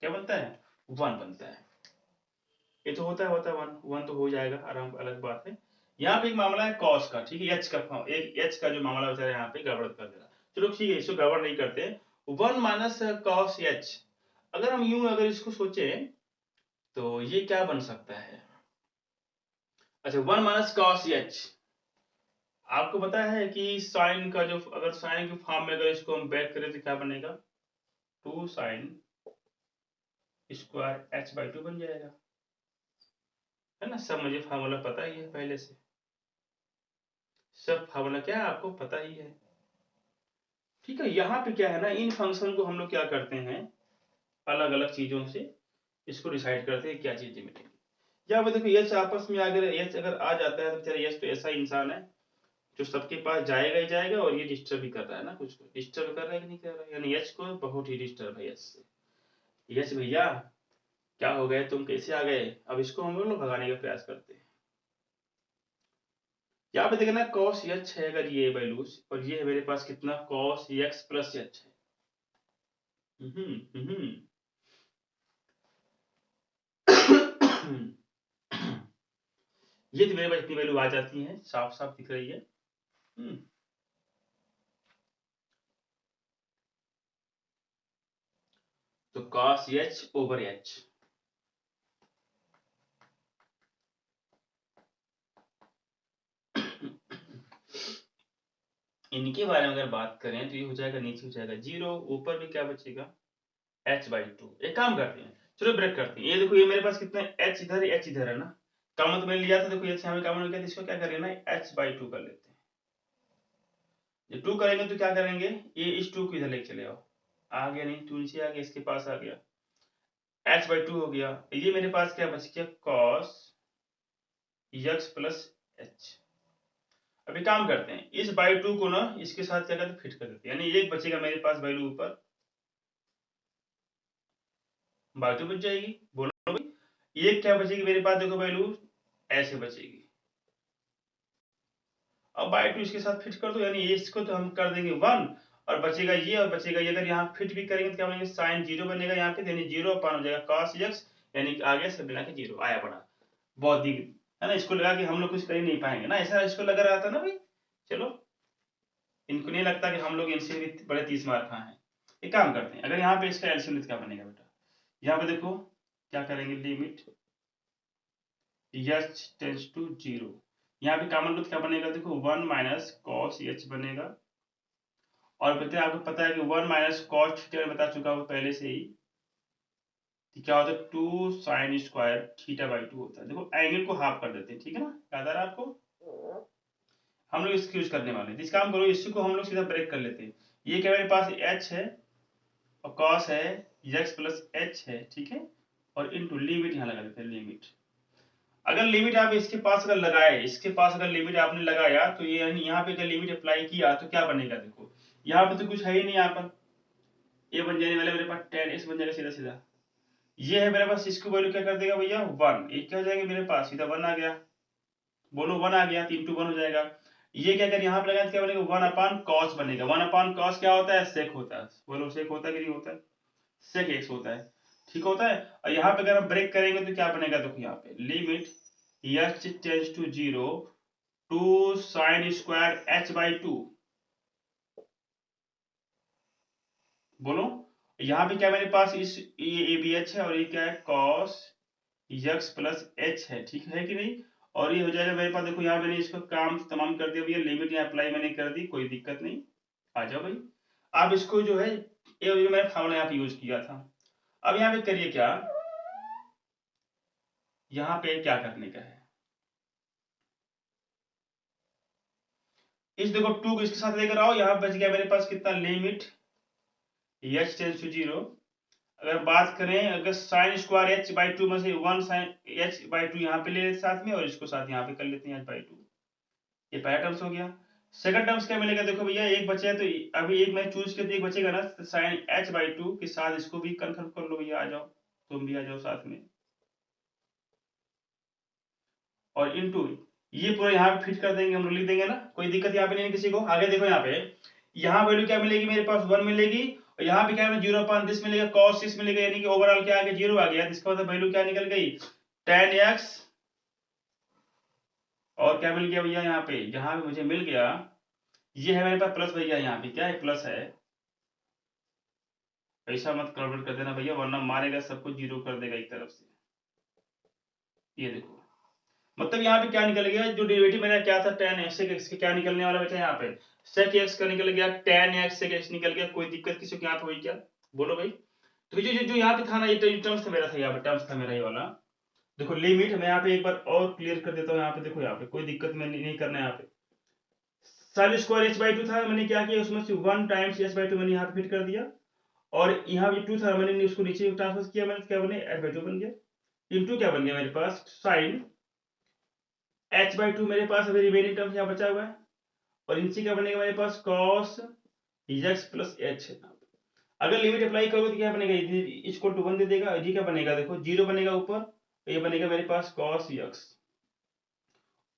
क्या बनता है 1 बनता है। ये तो होता है 1 तो हो जाएगा आराम, अलग बात है। यहाँ पे एक मामला है कॉस का, ठीक है, एच का जो मामला होता है यहाँ पे गड़बड़ कर देगा। चलो ठीक है, इसको गड़बड़ नहीं करते। 1 माइनस कॉस एच, अगर हम यूं अगर इसको सोचे तो ये क्या बन सकता है। अच्छा 1 माइनस कॉस एच, आपको पता है कि साइन का जो, अगर साइन के फॉर्म में अगर इसको हम बैक करें तो क्या बनेगा 2 साइन स्क्वायर h/2 बन जाएगा, है ना। सब मुझे फार्मूला पता ही है पहले से, सब फार्मूला क्या है आपको पता ही है। ठीक है, यहाँ पे क्या है ना, इन फंक्शन को हम लोग क्या करते हैं, अलग अलग चीजों से इसको डिसाइड करते हैं क्या चीजें मिलेंगी। या वो देखो एच आपस में अगर एच अगर आ जाता है तो बेचारा एच तो ऐसा इंसान है जो सबके पास जाएगा ही जाएगा, और ये डिस्टर्ब भी कर रहा है ना, कुछ को डिस्टर्ब कर रहा है कि नहीं कर रहा है, यानी एच को बहुत ही डिस्टर्ब है एच से। एच भैया क्या हो गए, तुम कैसे आ गए, अब इसको हम लोग भगाने का प्रयास करते हैं। यहाँ पे देखना cos h है अगर ये वैल्यूज, और ये है मेरे पास कितना cos x प्लस h है। ये तो मेरे पास इतनी वैल्यू आ जाती है, साफ साफ दिख रही है। तो cos h ओवर h, इनके बारे में अगर बात करें तो ये हो जाएगा, नीचे हो जाएगा 0, ऊपर भी क्या बचेगा h/2। एक काम करते हैं, चलो ब्रेक करते हैं। ये देखो ये मेरे पास कितना h इधर है ना, कॉमन तो मैंने लिया था, देखो h यहाँ पे कॉमन हो गया, तो इसको क्या करेंगे ना h/2 कर लेते हैं। ये 2 करेंगे तो क्या करेंगे, ये इस 2 को इधर लेके चले आओ, आ गया नहीं 2 नीचे आ गया, इसके पास आ गया h/2 हो गया। ये मेरे पास क्या बच गया cos x प्लस h। अभी काम करते हैं, इस बाई 2 को ना इसके साथ क्या करते फिट कर देते हैं, यानी एक बचेगा मेरे पास वैल्यू ऊपर, बाई 2 बच जाएगी, बोलो भाई। एक क्या बचेगी मेरे पास, देखो वैल्यू ऐसे बचेगी। अब बाई 2 इसके साथ फिट कर दो, यानी इसको तो हम कर देंगे 1, और बचेगा ये और बचेगा ये। अगर यहाँ फिट भी करेंगे तो क्या बनेगा साइन 0 बनेगा यहाँ पे, यानी 0 अपान हो जाएगा cos x, यानी कि आगे सब मिला के 0 आया बड़ा। बहुत ही है ना, इसको लगा कि हम लोग कुछ कर ही नहीं पाएंगे ना, ऐसा इसको लग रहा था ना भाई। चलो इनको नहीं लगता कि हम लोग इनसे भी बड़े 30 मार खाए हैं। एक काम करते हैं, अगर यहाँ पे इसका एलसीएम क्या बनेगा बेटा, यहाँ पे देखो क्या करेंगे, लिमिट h टेंड्स टू 0, यहाँ पे कॉमन रूट क्या बनेगा, देखो 1 माइनस cos h बनेगा। और बेटे आपको पता है कि 1 माइनस cos थीटा में बता चुका हूँ पहले से ही कि क्या होता है 2 साइन स्क्वायर थीटा/2 होता है। देखो एंगल को हाफ कर देते हैं, ठीक है ना, याद आ रहा है आपको। हम लोग इसको यूज करने वाले हैं, इस काम करो, इसी को हम लोग सीधा ब्रेक कर लेते हैं। ये क्या मेरे पास h है और cos है x प्लस h है, ठीक है, और इनटू लिमिट यहाँ लगा देते हैं, लिमिट। अगर लिमिट आप इसके पास अगर लगाए, इसके पास अगर लिमिट आपने लगाया तो ये यानी यहाँ पे अगर लिमिट अप्लाई किया तो क्या बनेगा, देखो यहाँ पे तो कुछ है ही नहीं, यहाँ पर ये बन जाने वाला मेरे पास tan x बन जाएगा सीधा सीधा। ये है मेरे पास, इसको वैल्यू क्या कर देगा भैया 1, ये क्या हो जाएगा मेरे पास सीधा 1 आ गया, बोलो 1 आ गया, 3 to 1 हो जाएगा। ये क्या कर यहाँ पे लगा तो क्या बनेगा 1 अपान कॉस बनेगा। 1 अपान कॉस क्या होता है, सेक होता है, बोलो सेक होता है कि नहीं होता है, सेक एक्स होता है, ठीक होता है। और यहाँ पे अगर हम ब्रेक करेंगे तो क्या बनेगा, देखो यहाँ पे limit h tends to 0 2 sine square h/2, बोलो यहाँ पे क्या मेरे पास इस ये बी एच है और ये क्या है cos x प्लस h है, ठीक है कि नहीं। और ये हो जाएगा मेरे पास, देखो यहाँ मैंने इसका काम तमाम कर दिया भैया, लिमिट यहाँ अप्लाई मैंने कर दी, कोई दिक्कत नहीं। आ जाओ भाई, आप इसको जो है ये जो मैंने फार्मूला यहाँ पे यूज किया था, अब यहाँ पे करिए क्या, यहाँ पे क्या करने का है, इस देखो 2 को इसके साथ लेकर आओ, यहाँ बच गया मेरे पास कितना, लिमिट h टेंड्स टू 0। अगर बात करें अगर साइन स्क्वायर h/2 में से 1 साइन h/2 यहाँ पे ले लेते साथ में, और इसको साथ यहाँ पे कर लेते हैं h/2, ये पहला टर्म्स हो गया। सेकंड टर्म्स क्या मिलेगा, देखो भैया एक बचा है तो अभी एक मैं चूज किया तो एक बचेगा ना, साइन h/2 के साथ इसको भी कंफर्म कर लो भैया, आ जाओ तुम भी आ जाओ साथ में, और इनटू ये पूरा यहाँ पे फिट कर देंगे, हम लोग लिख देंगे ना, कोई दिक्कत यहाँ पे नहीं है किसी को। आगे देखो यहाँ पे, यहाँ वैल्यू क्या मिलेगी मेरे पास 1 मिलेगी, और यहाँ पे क्या है 0.10 मिलेगा, cos 6 मिलेगा, यानी कि ओवरऑल क्या आ गया 0 आ गया। इसका मतलब वैल्यू क्या निकल गई tan x, और क्या मिल गया भैया यहाँ पे, यहाँ पे मुझे मिल गया, ये है मेरे पास प्लस भैया, यहाँ पे क्या है प्लस है, ऐसा मत कन्वर्ट कर देना भैया वरना मारेगा सबको जीरो कर देगा एक तरफ से। ये देखो, मतलब यहाँ पे क्या निकल गया, जो डेरिवेटिव मेरा क्या था tan x sec x के, क्या निकलने वाला बेटा यहाँ पे sec x का निकल गया, tan x sec x निकल गया। कोई दिक्कत किसी को यहाँ पे हुई क्या, बोलो भाई। तो जो यहाँ पे था ना, ये टर्म्स था मेरा, था यहाँ पे टर्म्स था मेरा ये वाला। देखो लिमिट मैं यहाँ पे एक बार और क्लियर कर देता हूँ, यहाँ पे देखो, यहाँ पे कोई दिक्कत मैं नहीं करना है। यहाँ पे साइन स्क्वायर h/2 था, मैंने क्या किया उसमें से 1 टाइम्स h/2 मैंने यहाँ पे फिट कर दिया, और यहाँ पे 2 था, मैंने उसको नीचे ट्रांसफर किया, मैंने क्या बने h/2 बन गया, इनटू क्या बन गया मेरे पास साइन h/2 मेरे पास अभी रिमेनिंग टर्म्स यहाँ बचा हुआ है, और इनसे क्या बनेगा मेरे पास cos x प्लस h। अगर लिमिट अप्लाई करोगे तो क्या बनेगा, इक्वल टू 1 दे देगा, ये क्या बनेगा देखो 0 बनेगा ऊपर, ये बनेगा मेरे पास cos x,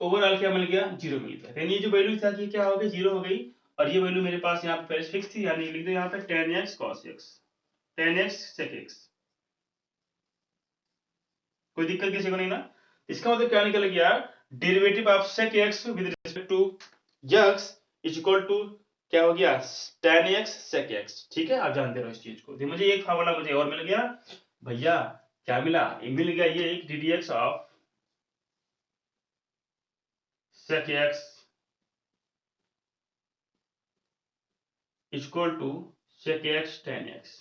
ओवरऑल क्या मिल गया 0 मिल गया। यानी ये जो वैल्यू था कि क्या हो गई 0 हो गई, और ये वैल्यू मेरे पास यहाँ पे पहले फिक्स थी, यानी लिख दो यहाँ पे tan x cos x, tan x sec x। कोई दिक्कत किसी को नहीं ना। इसका मतलब क्या निकल गया, derivative of sec x with respect to x is equal to क्या हो गया tan x sec x। ठीक है, आप जानते रहो इस चीज को। मुझे एक फार्मूला मुझे और मिल गया भैया, क्या मिला, मिल गया ये एक ddx of sec x equal to sec x tan x।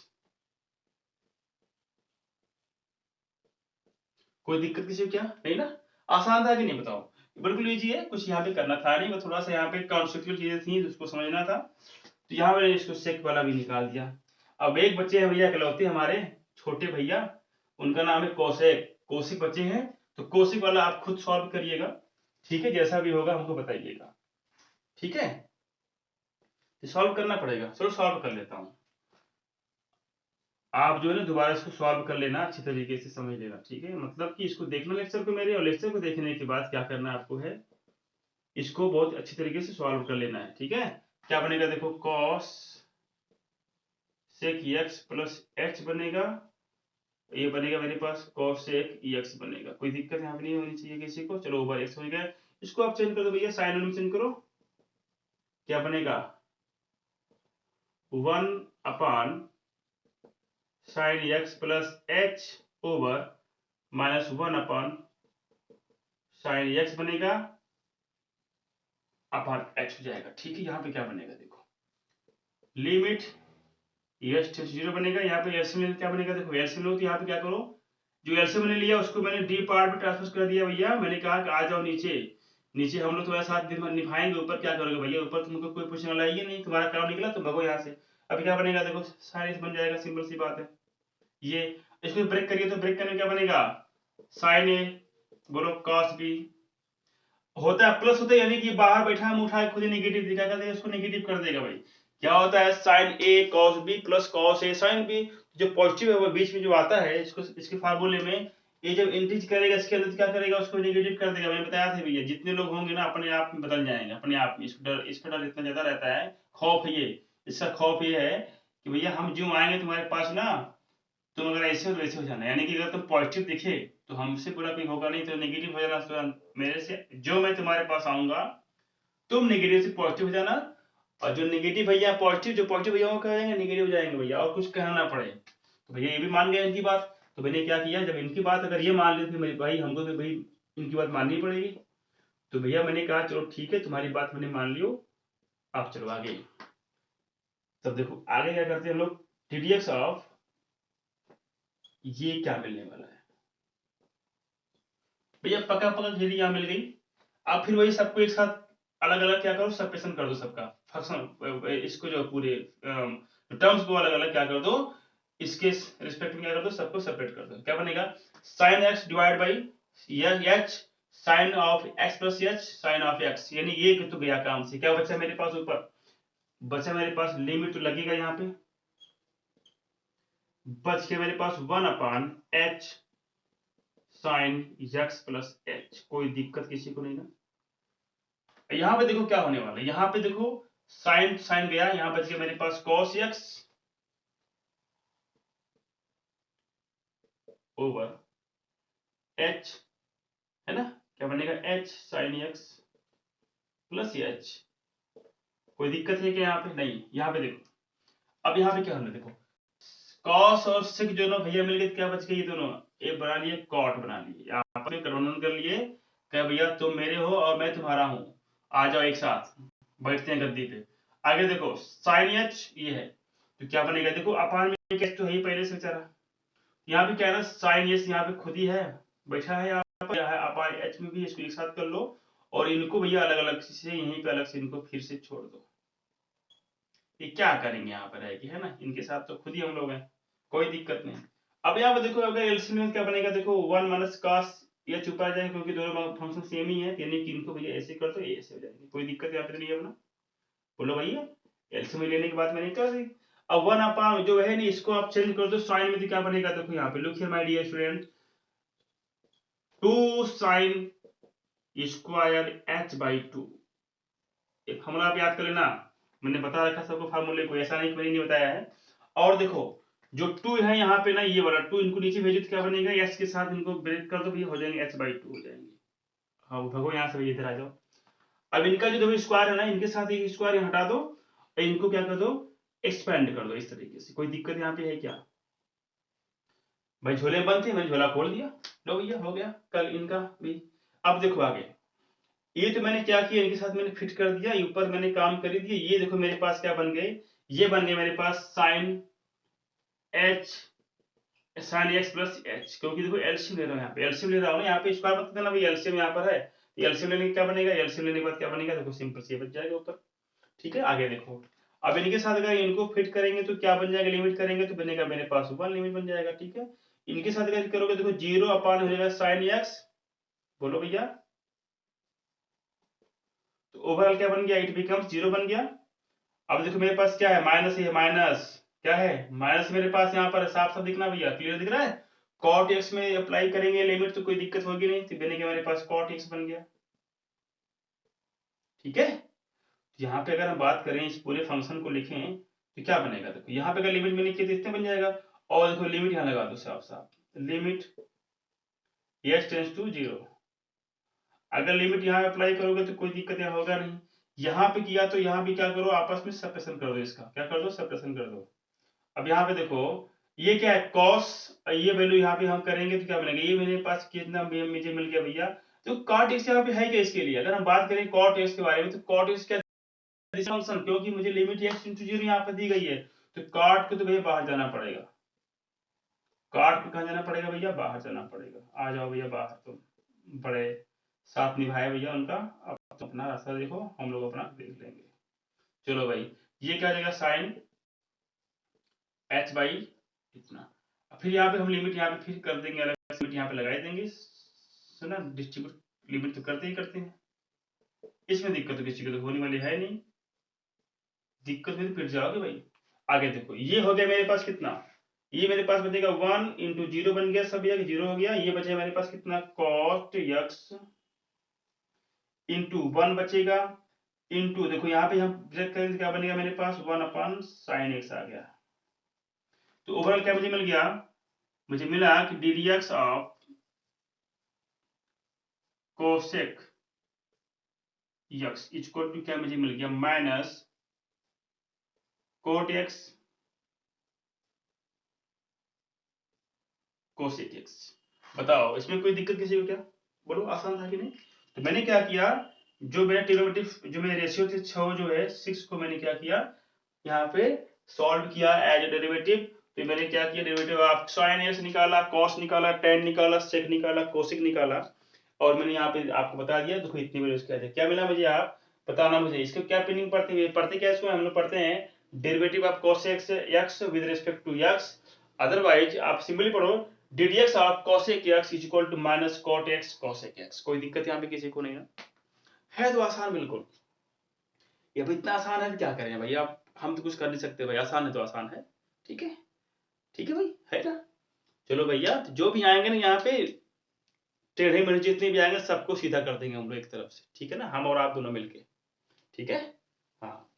कोई दिक्कत किसी को क्या नहीं ना, आसान था कि नहीं बताओ, बिल्कुल इजी है, कुछ यहाँ पे करना था नहीं, बस थोड़ा सा यहाँ पे कॉन्सेप्चुअल चीजें थी उसको समझना था। तो यहाँ मैंने इसको सेक वाला भी निकाल दिया। अब एक बच्चे हैं भैया इकलौते हमारे छोटे भैया, उनका नाम है कौशिक, कौशिक बच्चे हैं, तो कौशिक वाला आप खुद सॉल्व करिएगा, ठीक है, जैसा भी होगा हमको बताइएगा, ठीक है, सॉल्व करना पड़ेगा। चलो सॉल्व कर लेता हूँ, आप जो है ना दोबारा इसको सॉल्व कर लेना, अच्छी तरीके से समझ लेना, ठीक है, मतलब कि इसको देखना लेक्चर को मेरे, और लेक्चर को देखने के बाद क्या करना आपको है, इसको बहुत अच्छी तरीके से सॉल्व कर लेना है, ठीक है। क्या बनेगा देखो, cos sec x plus h बनेगा, ये बनेगा मेरे पास cos sec ex बनेगा। कोई दिक्कत यहाँ पे नहीं होनी चाहिए किसी को। चलो ओवर x हो गया, इसको आप चेंज कर दो भैया, साइन में चेंज करो, क्या बनेगा 1 upon sine x plus h over minus 1 upon sine x बनेगा अपॉन h हो जाएगा, ठीक है। यहाँ पे क्या बनेगा देखो, लिमिट एच टेंस 0 बनेगा, यहाँ पे एलसीएम क्या बनेगा देखो, एलसीएम लो तो यहाँ पे क्या करो, जो एलसीएम मैंने लिया उसको मैंने डी पार्ट में ट्रांसफर कर दिया भैया, मैंने कहा कि आ जाओ नीचे, नीचे हम लोग तुम्हारे साथ निभाएंगे, ऊपर क्या करोगे भैया, ऊपर तुमको कोई पूछने वाला ही नहीं, तुम्हारा काम निकला तुम भगो यहाँ से। अभी क्या बनेगा देखो, साइन बन जाएगा, सिंपल सी बात है। ये इसको ब्रेक करिए तो ब्रेक करने क्या बनेगा, साइन ए बोलो कॉस बी, होता है प्लस होता है, यानी कि बाहर बैठा हम उठाए खुद ही नेगेटिव दिखा करते हैं, उसको नेगेटिव कर देगा भाई। क्या होता है sign A cos B plus cos A sine B, जो पॉजिटिव है वो बीच में जो आता है, इसको इसके फार्मूले में ये जब इंक्रीज करेगा इसके अंदर क्या करेगा, उसको नेगेटिव कर देगा। मैंने बताया था भैया, जितने लोग होंगे ना अपने आप में बदल जाएंगे, अपने आप में। इसका डर इतना ज्यादा रहता है, खौफ है ये, इसका खौफ ये है कि भैया हम जो आएंगे तुम्हारे पास ना, तुम अगर ऐसे हो तो वैसे हो जाना, यानी कि अगर तुम पॉजिटिव दिखे तो हमसे पूरा कोई होगा नहीं, तो नेगेटिव हो जाना, तो मेरे से जो मैं तुम्हारे पास आऊंगा तुम नेगेटिव से पॉजिटिव हो जाना, और जो नेगेटिव भैया पॉजिटिव, जो पॉजिटिव भैया वो कहेंगे नेगेटिव हो जाएंगे भैया, और कुछ कहना ना पड़े। तो भैया ये भी मान गए इनकी बात, तो मैंने क्या किया, जब इनकी बात अगर ये मान ली तो मेरे भाई हमको तो भाई इनकी बात माननी पड़ेगी। तो भैया मैंने कहा चलो ठीक है, तुम्हारी बात मैंने मान लियो, आप चलो आगे। तब देखो आगे क्या करते हैं हम लोग, टीडीएक्स ऑफ ये क्या मिलने वाला है भैया, पका पका घेरी यहाँ मिल गई। आप फिर वही सबको एक साथ अलग अलग क्या करो, सेपरेशन कर दो सबका, फंक्शन इसको जो पूरे टर्म्स को अलग अलग क्या कर दो, इसके रिस्पेक्ट में क्या कर दो, सबको सेपरेट कर दो। क्या बनेगा sine X divide by H sine of X plus H sine of X, यानी ये तो गया काम से। क्या बचा मेरे पास ऊपर, बचा मेरे पास लिमिट तो लगेगा यहाँ पे, बच के मेरे पास 1 upon h sine x plus H. कोई दिक्कत किसी को नहीं ना, यहाँ पे देखो क्या होने वाला है, यहाँ पे देखो साइन साइन गया, यहाँ बच गया मेरे पास cos x ओवर h, है ना, क्या बनेगा h sin x plus h। कोई दिक्कत है क्या यहाँ पे? नहीं। यहाँ पे देखो, अब यहाँ पे क्या होना है, देखो cos और sec जो ना भैया मिल गए, क्या बच गए ये दोनों, एक बना लिए cot बना लिए, यहाँ पर कन्वर्जन कर लिए, क्या भैया तुम मेरे हो और मैं तुम्हारा हूँ, आ जाओ एक साथ बैठते हैं गद्दी पे। आगे देखो sin h ये है, तो क्या बनेगा, देखो अपान में h तो है ही पहले से बेचारा, यहाँ पे क्या है ना sin h यहाँ पे खुद ही है, बैठा है यहाँ पर, है अपान h में भी, इसको एक साथ कर लो और इनको भैया अलग अलग से यहीं पे अलग से इनको फिर से छोड़ दो। ये क्या करेंगे यहाँ पर रहेगी, है ना, इनके साथ तो खुद ही हम लोग हैं, कोई दिक्कत नहीं। अब यहाँ पे देखो अगर एलसीएम में क्या बनेगा, देखो 1 माइनस cos ये छुपा जाएगा क्योंकि दोनों फंक्शन सेम ही है, यानी कि इनको भैया ऐसे कर दो ये ऐसे हो जाएंगे, कोई दिक्कत यहाँ पे नहीं है अपना। बोलो भैया एलसीएम लेने के बाद मैंने कर दी। अब 1 अपान जो है नहीं इसको आप चेंज कर दो साइन में, तो क्या बनेगा, देखो यहाँ पे look here my dear student, 2 sin square h/2। एक फॉर्मूला आप याद कर लेना, मैंने बता रखा सबको फार्मूले को, ऐसा नहीं कि मैंने नहीं बताया है। और देखो जो 2 है यहाँ पे ना, ये वाला 2 इनको नीचे भेजो तो क्या बनेगा, s के साथ इनको ब्रेक कर दो भैया, हो जाएंगे h/2 हो जाएंगे। हाँ भगो यहाँ से भैया इधर आ जाओ। अब इनका जो देखो स्क्वायर है ना, इनके साथ एक स्क्वायर हटा दो और इनको क्या कर दो, एक्सपेंड कर दो इस तरीके से। कोई दिक्कत यहाँ पे है क्या भाई? झोले बंद थे, मैंने झोला खोल दिया, लो भैया हो गया कल इनका भी। अब देखो आगे, ये तो मैंने क्या किया, इनके साथ मैंने फिट कर दिया, ऊपर मैंने काम कर दिया। ये देखो मेरे पास क्या बन गए, ये बन गए मेरे पास sine h sine x plus h, क्योंकि देखो एलसीएम ले रहा हूँ, यहाँ पे एलसीएम ले रहा हूँ ना, यहाँ पे स्क्वायर मत देना भाई, एलसीएम यहाँ पर है, एलसीएम लेने के क्या बनेगा, एलसीएम लेने के बाद क्या बनेगा, देखो सिंपल से बच जाएगा ऊपर। ठीक है आगे देखो, अब इनके साथ अगर इनको फिट करेंगे तो क्या बन जाएगा, लिमिट करेंगे तो बनेगा मेरे पास 1 लिमिट बन जाएगा। ठीक है, इनके साथ अगर करोगे देखो 0 अपान हो जाएगा साइन x, बोलो भैया, तो ओवरऑल क्या बन गया, इट बिकम्स 0 बन गया। अब देखो मेरे पास क्या है, माइनस है, माइनस क्या है, माइनस मेरे पास यहाँ पर साफ साफ दिखना भैया, क्लियर दिख रहा है। cot x में अप्लाई करेंगे लिमिट तो कोई दिक्कत होगी नहीं, तो बनेगा मेरे पास cot x बन गया। ठीक है, यहाँ पे अगर हम बात करें इस पूरे फंक्शन को लिखें तो क्या बनेगा, देखो यहाँ पे अगर लिमिट में लिखिए तो इतने बन जाएगा, और देखो लिमिट यहाँ लगा दो साफ साफ, लिमिट h टेंड्स टू 0। अगर लिमिट यहाँ अप्लाई करोगे तो कोई दिक्कत यहाँ होगा नहीं, यहाँ पे किया तो यहाँ भी क्या करो, आपस में सप्रेशन कर दो, इसका क्या कर दो, सप्रेशन कर दो। अब यहाँ पे देखो ये क्या है cos, ये वैल्यू यहाँ पे हम करेंगे तो क्या बनेगा, ये मेरे पास कितना मुझे मिल गया भैया, तो cot x यहाँ पे है क्या इसके लिए, अगर हम बात करें cot x के बारे में, तो cot x क्या फंक्शन, क्योंकि मुझे लिमिट x * 0 यहाँ पे दी गई है, तो cot को तो भैया बाहर जाना पड़ेगा, cot को कहाँ जाना पड़ेगा भैया, बाहर जाना पड़ेगा। आ जाओ भैया बाहर, तो बड़े साथ निभाए भैया उनका, अब तो अपना रास्ता देखो, हम लोग अपना देख लेंगे। चलो भाई ये क्या जाएगा साइन h बाई इतना, फिर यहाँ पे हम लिमिट यहाँ पे फिर कर देंगे, अलग लिमिट यहाँ पे लगा देंगे, सुना, डिस्ट्रीब्यूट लिमिट तो करते ही करते हैं, इसमें दिक्कत तो किसी को तो होने वाली है नहीं, दिक्कत हुई तो फिर जाओगे भाई। आगे देखो ये हो गया मेरे पास कितना, ये मेरे पास बचेगा 1 इंटू 0 बन गया, सब जगह 0 हो गया, ये बचेगा मेरे पास कितना cot x इंटू 1 बचेगा, इंटू देखो यहाँ पे हम ब्रेक करेंगे क्या बनेगा मेरे पास 1 अपन साइन x आ गया। तो ओवरऑल क्या मुझे मिल गया, मुझे मिला कि D D X of cosec X equal to क्या मुझे मिल गया, minus cot X cosec X. बताओ इसमें कोई दिक्कत किसी को क्या, बोलो आसान था कि नहीं। तो मैंने क्या किया, जो मेरा डेरिवेटिव जो मेरे रेशियो थे 6 जो है 6 को मैंने क्या किया, यहाँ पे सॉल्व किया एज ए डेरिवेटिव। तो मैंने क्या किया, डेरिवेटिव ऑफ साइन एक्स निकाला, कॉस निकाला, टेन निकाला, सेक निकाला, कोसेक निकाला, और मैंने यहाँ पे आपको बता दिया। देखो इतनी बार उसके क्या मिला मुझे, आप बताना मुझे, इसको क्या मीनिंग पढ़ते क्या इसको हम लोग पढ़ते हैं derivative of cos x with respect to x, otherwise आप सिंपली पढ़ो ddx of cosec x is equal to minus cot x cosec x। कोई दिक्कत यहाँ पे किसी को नहीं है तो आसान बिल्कुल, ये अब इतना आसान है तो क्या करें भाई, आप हम तो कुछ कर नहीं सकते भाई, आसान है तो आसान है। ठीक है भाई, है ना। चलो भैया तो जो भी आएंगे ना यहाँ पे टेढ़े मेढ़े जितने भी आएंगे सबको सीधा कर देंगे हम लोग एक तरफ से, ठीक है ना, हम और आप दोनों मिलके, ठीक है। हाँ,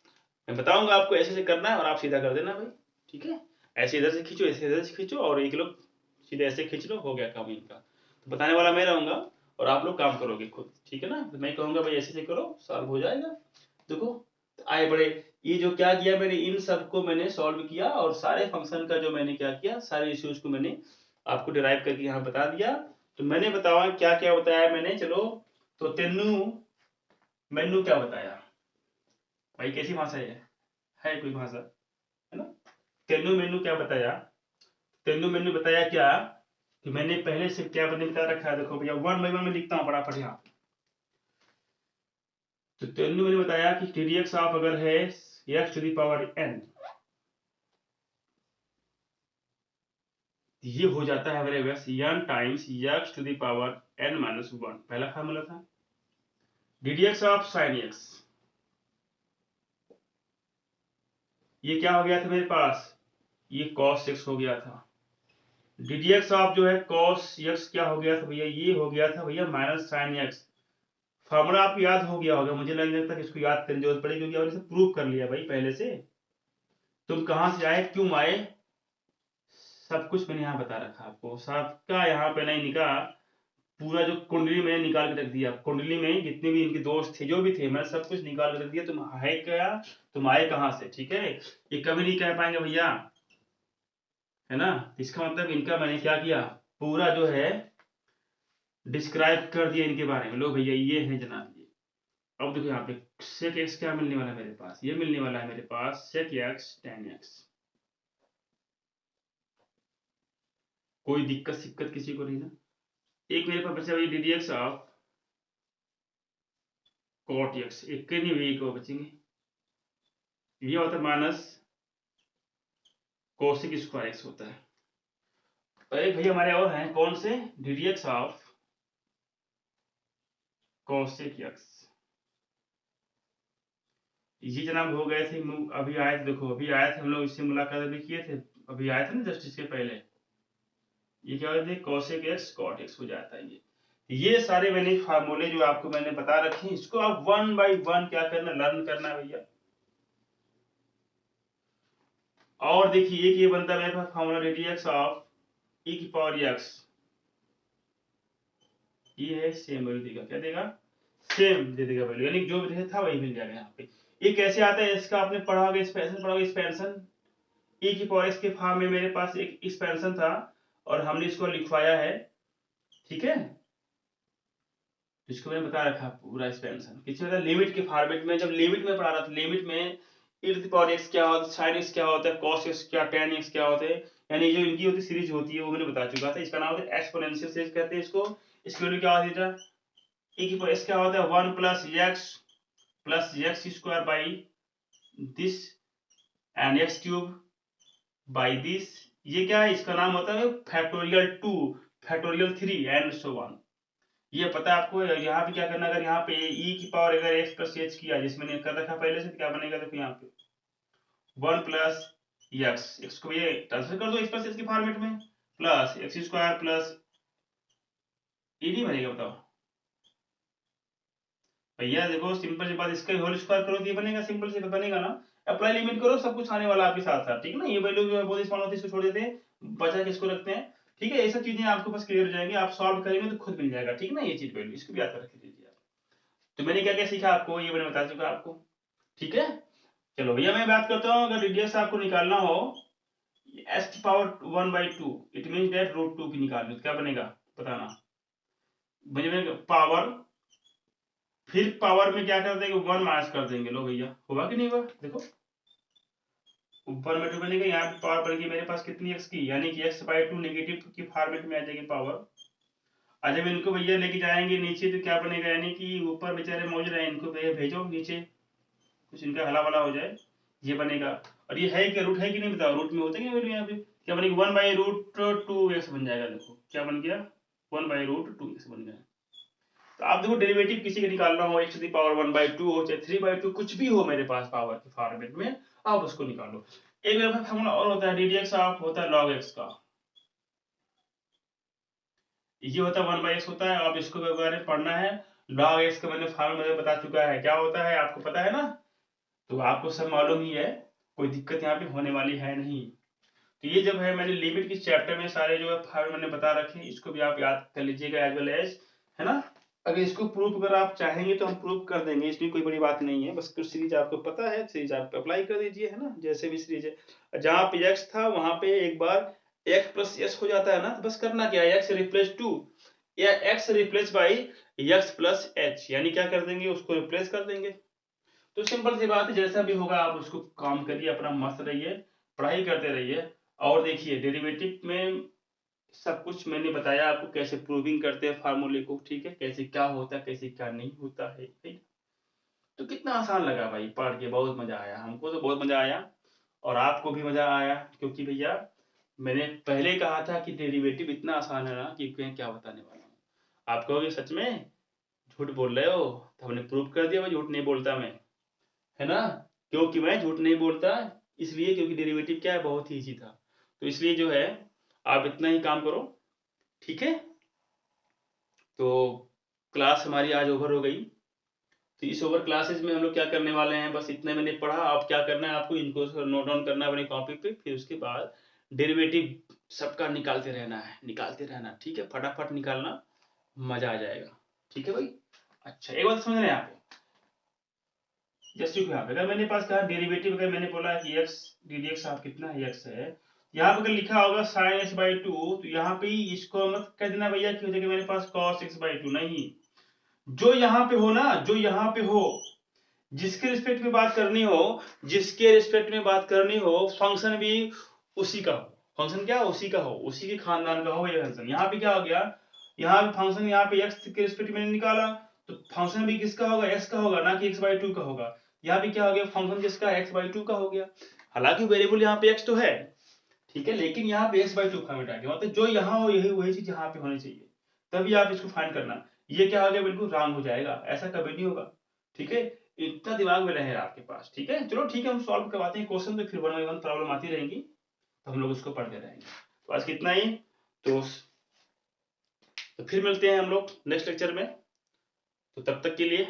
मैं बताऊंगा आपको ऐसे ऐसे करना है और आप सीधा कर देना भाई, ठीक है। ऐसे इधर से खींचो, ऐसे इधर से खींचो, और एक लोग सीधे ऐसे खींच लो, हो गया काम इनका। तो बताने वाला मैं रहूंगा और आप लोग काम करोगे खुद, ठीक है ना। तो मैं कहूंगा भाई ऐसे ऐसे करो, सॉल्व हो जाएगा। देखो तो आए बड़े, ये जो क्या किया मैंने, इन सबको मैंने सॉल्व किया और सारे फंक्शन का जो मैंने क्या किया, सारे इश्यूज को मैंने आपको डिराइव करके यहाँ बता दिया। तो मैंने बताया क्या क्या बताया मैंने, चलो। तो तेन्नु मैनू क्या बताया भाई, कैसी भाषा है कोई भाषा, है ना। तेन्नु मैनू क्या बताया, तेन्नु मैनू बताया क्या कि मैंने पहले से क्या मैंने बता रखा है, देखो भैया 1 बाई 1 में लिखता हूँ फटाफट यहाँ। तो तेन्नु मैंने बताया कि टीडीएक्स ऑफ अगर है x to the power n, ये हो जाता है मेरे पास n times x to the power n minus 1, पहला फार्मूला था। ddx ऑफ sin x, ये क्या हो गया था मेरे पास, ये cos x हो गया था। ddx ऑफ जो है cos x क्या हो गया था भैया, ये हो गया था भैया माइनस sin x। फार्मूला आपको याद हो गया होगा, मुझे नहीं लगता कि इसको याद करने की जरूरत पड़ेगी, क्योंकि आपने प्रूव कर लिया भाई पहले से। तुम कहां से आए, क्यों आए, सब कुछ मैंने यहाँ बता रखा आपको, सबका यहाँ पे नहीं निकाला, पूरा जो कुंडली मैंने निकाल के रख दिया, कुंडली में जितने भी इनके दोस्त थे जो भी थे, मैंने सब कुछ निकाल के रख दिया। तुम है क्या, तुम आए कहाँ से, ठीक है। ये कभी नहीं कह पाएंगे भैया, है ना। इसका मतलब इनका मैंने क्या किया, पूरा जो है डिस्क्राइब कर दिया इनके बारे में, लो भैया ये है जनाब ये। अब देखो यहाँ पे sec x क्या मिलने वाला है मेरे पास, ये मिलने वाला है मेरे पास sec x tan x। कोई दिक्कत सिक्कत किसी को नहीं ना। एक मेरे पास बचा D D X of cot x, एक नहीं हुई, एक और बचेंगे, ये होता है माइनस कोसिक स्क्वायर एक्स होता है। अरे भैया हमारे और हैं कौन से, D D X of cosec x, ये जनाब हो गए थे, अभी आए थे, देखो अभी आए थे हम लोग, इससे मुलाकात अभी किए थे, अभी आए थे ना जस्ट इसके पहले। ये क्या होते हैं, cosec x cot x हो जाता है ये सारे मैंने फार्मूले जो आपको मैंने बता रखे हैं, इसको आप 1 बाई 1 क्या करना, लर्न करना है भैया। और देखिए एक ये बनता है मेरे पास फार्मूला ddx ऑफ e की पावर x, ये है सेम वैल्यू देगा, क्या देगा, सेम दे देगा वैल्यू, यानी जो भी था वही मिल जाएगा यहाँ पे। ये कैसे आता है, इसका आपने पढ़ा होगा, एक्सपेंशन पढ़ा होगा, एक्सपेंशन e की पावर x के फॉर्म में मेरे पास एक एक्सपेंशन था और हमने इसको लिखवाया है, ठीक है। इसको मैंने बता रखा पूरा एक्सपेंशन किसी मतलब लिमिट के फॉर्मेट में, जब लिमिट में पढ़ा रहा था, लिमिट में e to the power x क्या होता है, sin x क्या होता है, cos x क्या, tan x क्या होते हैं, यानी जो इनकी होती सीरीज होती है वो मैंने बता चुका था। इसका नाम होता है एक्सपोनेंशियल सीरीज कहते हैं इसको। इसकी वैल्यू क्या होती है, e की पावर x क्या होता है 1 plus x square by this and x cube by this, ये क्या है, इसका नाम होता है factorial 2, factorial 3 and so on. ये पता है आपको, यहाँ पे क्या करना, अगर यहाँ पे e की पावर अगर x प्लस एच किया, जिसमें मैंने कर रखा पहले से, तो क्या बनेगा, देखो यहाँ पे 1 प्लस एक्स को ये ट्रांसफर कर दो एक्स प्लस एच के फॉर्मेट में, प्लस एक्स स्क्वायर प्लस ई नहीं बनेगा, बताओ भैया। देखो सिंपल सी बात, इसका होल स्क्वायर करो तो ये बनेगा, सिंपल से बनेगा ना। अप्लाई लिमिट करो, सब कुछ आने वाला आपके साथ साथ, ठीक है ना। ये वैल्यू जो है बहुत स्मॉल होती है, इसको छोड़ देते हैं, बचा के इसको रखते हैं, ठीक है। ये सब चीजें आपके पास क्लियर हो जाएंगी, आप सॉल्व करेंगे तो खुद मिल जाएगा, ठीक है ना। ये चीज वैल्यू इसको भी याद रख लीजिए आप। तो मैंने क्या क्या सीखा आपको, ये मैंने बता चुका आपको, ठीक है। चलो भैया मैं बात करता हूँ, अगर रेडियस आपको निकालना हो एस की पावर 1/2, इट मीन दैट √2 की निकालनी, क्या बनेगा बताना मुझे, पावर, फिर पावर में क्या कर देंगे 1 माइनस कर देंगे, लो भैया होगा कि नहीं होगा, देखो ऊपर में 2 बनेगा, यहाँ पे पावर पड़ेगी मेरे पास कितनी x की, यानी कि x/2 नेगेटिव की फॉर्मेट में आ जाएगी पावर। और जब इनको भैया लेके जाएंगे नीचे तो क्या बनेगा, यानी कि ऊपर बेचारे मौज रहे, इनको भैया भेजो नीचे, कुछ इनका हला वाला हो जाए, ये बनेगा। और ये है क्या, रूट है कि नहीं बताओ, रूट में होता है क्या वैल्यू, यहाँ पे क्या बनेगी 1/√2x बन जाएगा, देखो क्या बन गया 1/√2x बन गया। तो आप देखो डेरिवेटिव किसी का निकालना हो, x टू द पावर 1/2 हो चाहे 3/2 कुछ भी हो मेरे पास पावर के फॉर्मेट में, आप उसको निकालो। एक मेरे पास फॉर्मूला और होता है ddx ऑफ, होता है log x का, ये होता है 1/x होता है। अब इसको बारे में पढ़ना है। log x का मैंने फॉर्मूला मुझे बता चुका है, क्या होता है आपको पता है ना, तो आपको सब मालूम ही है, कोई दिक्कत यहाँ पे होने वाली है नहीं। तो ये जब है मैंने लिमिट की चैप्टर में सारे जो है फॉर्मूले मैंने बता रखे हैं, इसको भी आप याद कर लीजिएगा एज वेल एज, है ना। अगर इसको प्रूव अगर आप चाहेंगे तो हम प्रूव कर देंगे, इसमें कोई बड़ी बात नहीं है। बस कुछ सीरीज आपको पता है, सीरीज आप अप्लाई कर दीजिए, है ना। जैसे भी सीरीज है, जहां पे x था वहां पे एक बार x प्लस s हो जाता है ना, तो बस करना क्या है, x रिप्लेस 2 या x replace by x plus h, यानी क्या कर देंगे, उसको रिप्लेस कर देंगे। तो सिंपल सी बात है, जैसा भी होगा आप उसको काम करिए, अपना मस्त रहिए, पढ़ाई करते रहिए। और देखिए डेरिवेटिव में सब कुछ मैंने बताया आपको, कैसे प्रूविंग करते हैं फार्मूले को, ठीक है, कैसे क्या होता है, कैसे क्या नहीं होता है, ठीक। तो कितना आसान लगा भाई पढ़ के, बहुत मजा आया, हमको तो बहुत मजा आया और आपको भी मजा आया, क्योंकि भैया मैंने पहले कहा था कि डेरिवेटिव इतना आसान है ना कि क्या बताने वाला हूँ। आप कहोगे सच में झूठ बोल रहे हो, तो हमने प्रूव कर दिया भाई झूठ नहीं बोलता मैं, है ना। क्योंकि मैं झूठ नहीं बोलता, इसलिए क्योंकि डेरिवेटिव क्या है, बहुत ही ईजी था। तो इसलिए जो है आप इतना ही काम करो, ठीक है। तो क्लास हमारी आज ओवर हो गई। तो इस ओवर क्लासेस में हम लोग क्या करने वाले हैं, बस इतने मैंने पढ़ा। अब क्या करना है आपको, इनको नोट डाउन करना है अपनी कॉपी पे, फिर उसके बाद डेरिवेटिव सबका निकालते रहना है, निकालते रहना, ठीक है, फटाफट निकालना, मजा आ जाएगा, ठीक है भाई। अच्छा एक बात समझ रहे हैं आप, जैसे यहाँ पे अगर मैंने पास कहा डेरिवेटिव, अगर मैंने बोला कि x डी एक्स आप कितना है x है, यहाँ पे अगर लिखा होगा साइन x बाई 2, तो यहाँ पे इसको मत कह देना भैया कि हो जाएगा मेरे पास cos x बाई 2, नहीं। जो यहाँ पे हो ना, जो यहाँ पे हो, जिसके रिस्पेक्ट में बात करनी हो, जिसके रिस्पेक्ट में बात करनी हो, फंक्शन भी उसी का हो, फंक्शन क्या उसी का हो, उसी के खानदान का हो ये फंक्शन। यहाँ पे क्या हो गया, यहाँ पे फंक्शन, यहाँ पे x के रिस्पेक्ट में निकाला, तो फंक्शन भी किसका होगा, x का होगा, ना कि x बाई 2 का होगा। यहाँ पे क्या हो गया, फंक्शन किसका, x बाई 2 का हो गया। हालांकि वेरिएबल यहाँ पे x तो है, ठीक है, लेकिन यहाँ पे x बाई 2 फॉर्मेट आ गया, मतलब जो यहाँ हो यही वही चीज यहाँ पे होनी चाहिए, तभी आप इसको फाइंड करना। ये क्या हो गया, बिल्कुल रॉन्ग हो जाएगा, ऐसा कभी नहीं होगा, ठीक है। इतना दिमाग में रहे आपके पास, ठीक है। चलो ठीक है, हम सॉल्व करवाते हैं क्वेश्चन, तो फिर 1 बाई 1 प्रॉब्लम आती रहेंगी, तो हम लोग उसको पढ़ते रहेंगे। तो आज कितना ही, तो फिर मिलते हैं हम लोग नेक्स्ट लेक्चर में। तो तब तक के लिए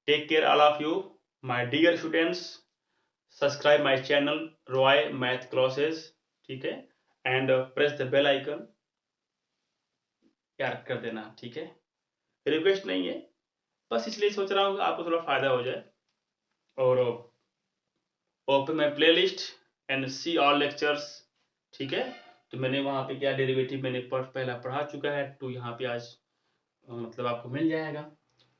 take care all of you my dear students. Subscribe my channel Roy math classes, ठीक है, and press the bell icon, याद कर देना, ठीक है। रिक्वेस्ट नहीं है, बस इसलिए सोच रहा हूँ आपको थोड़ा फायदा हो जाए। और open my playlist and see all lectures, ठीक है। तो मैंने वहाँ पे क्या डेरिवेटिव मैंने पहला पढ़ा चुका है, तो यहाँ पे आज मतलब आपको मिल जाएगा।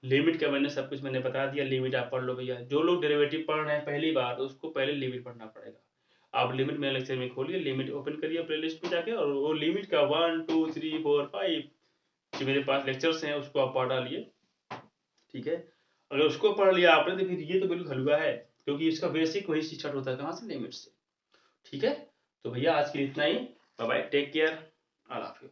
लिमिट का मैंने सब कुछ मैंने बता दिया, लिमिट आप पढ़ लो भैया। जो लोग डेरिवेटिव पढ़ रहे हैं पहली बार, तो उसको पहले लिमिट पढ़ना पड़ेगा। आप लिमिट मेरे लेक्चर में खोलिए, लिमिट ओपन करिए प्ले लिस्ट पे जाके, और वो लिमिट का 1 2 3 4 5 जो मेरे पास लेक्चर्स हैं उसको आप पढ़ डालिए, ठीक है। अगर उसको पढ़ लिया आपने तो फिर ये तो बिल्कुल हलवा है, क्योंकि इसका बेसिक वही स्टार्ट होता है, कहाँ से, लिमिट से, ठीक है। तो भैया आज के लिए इतना ही, bye bye, take care, all of you.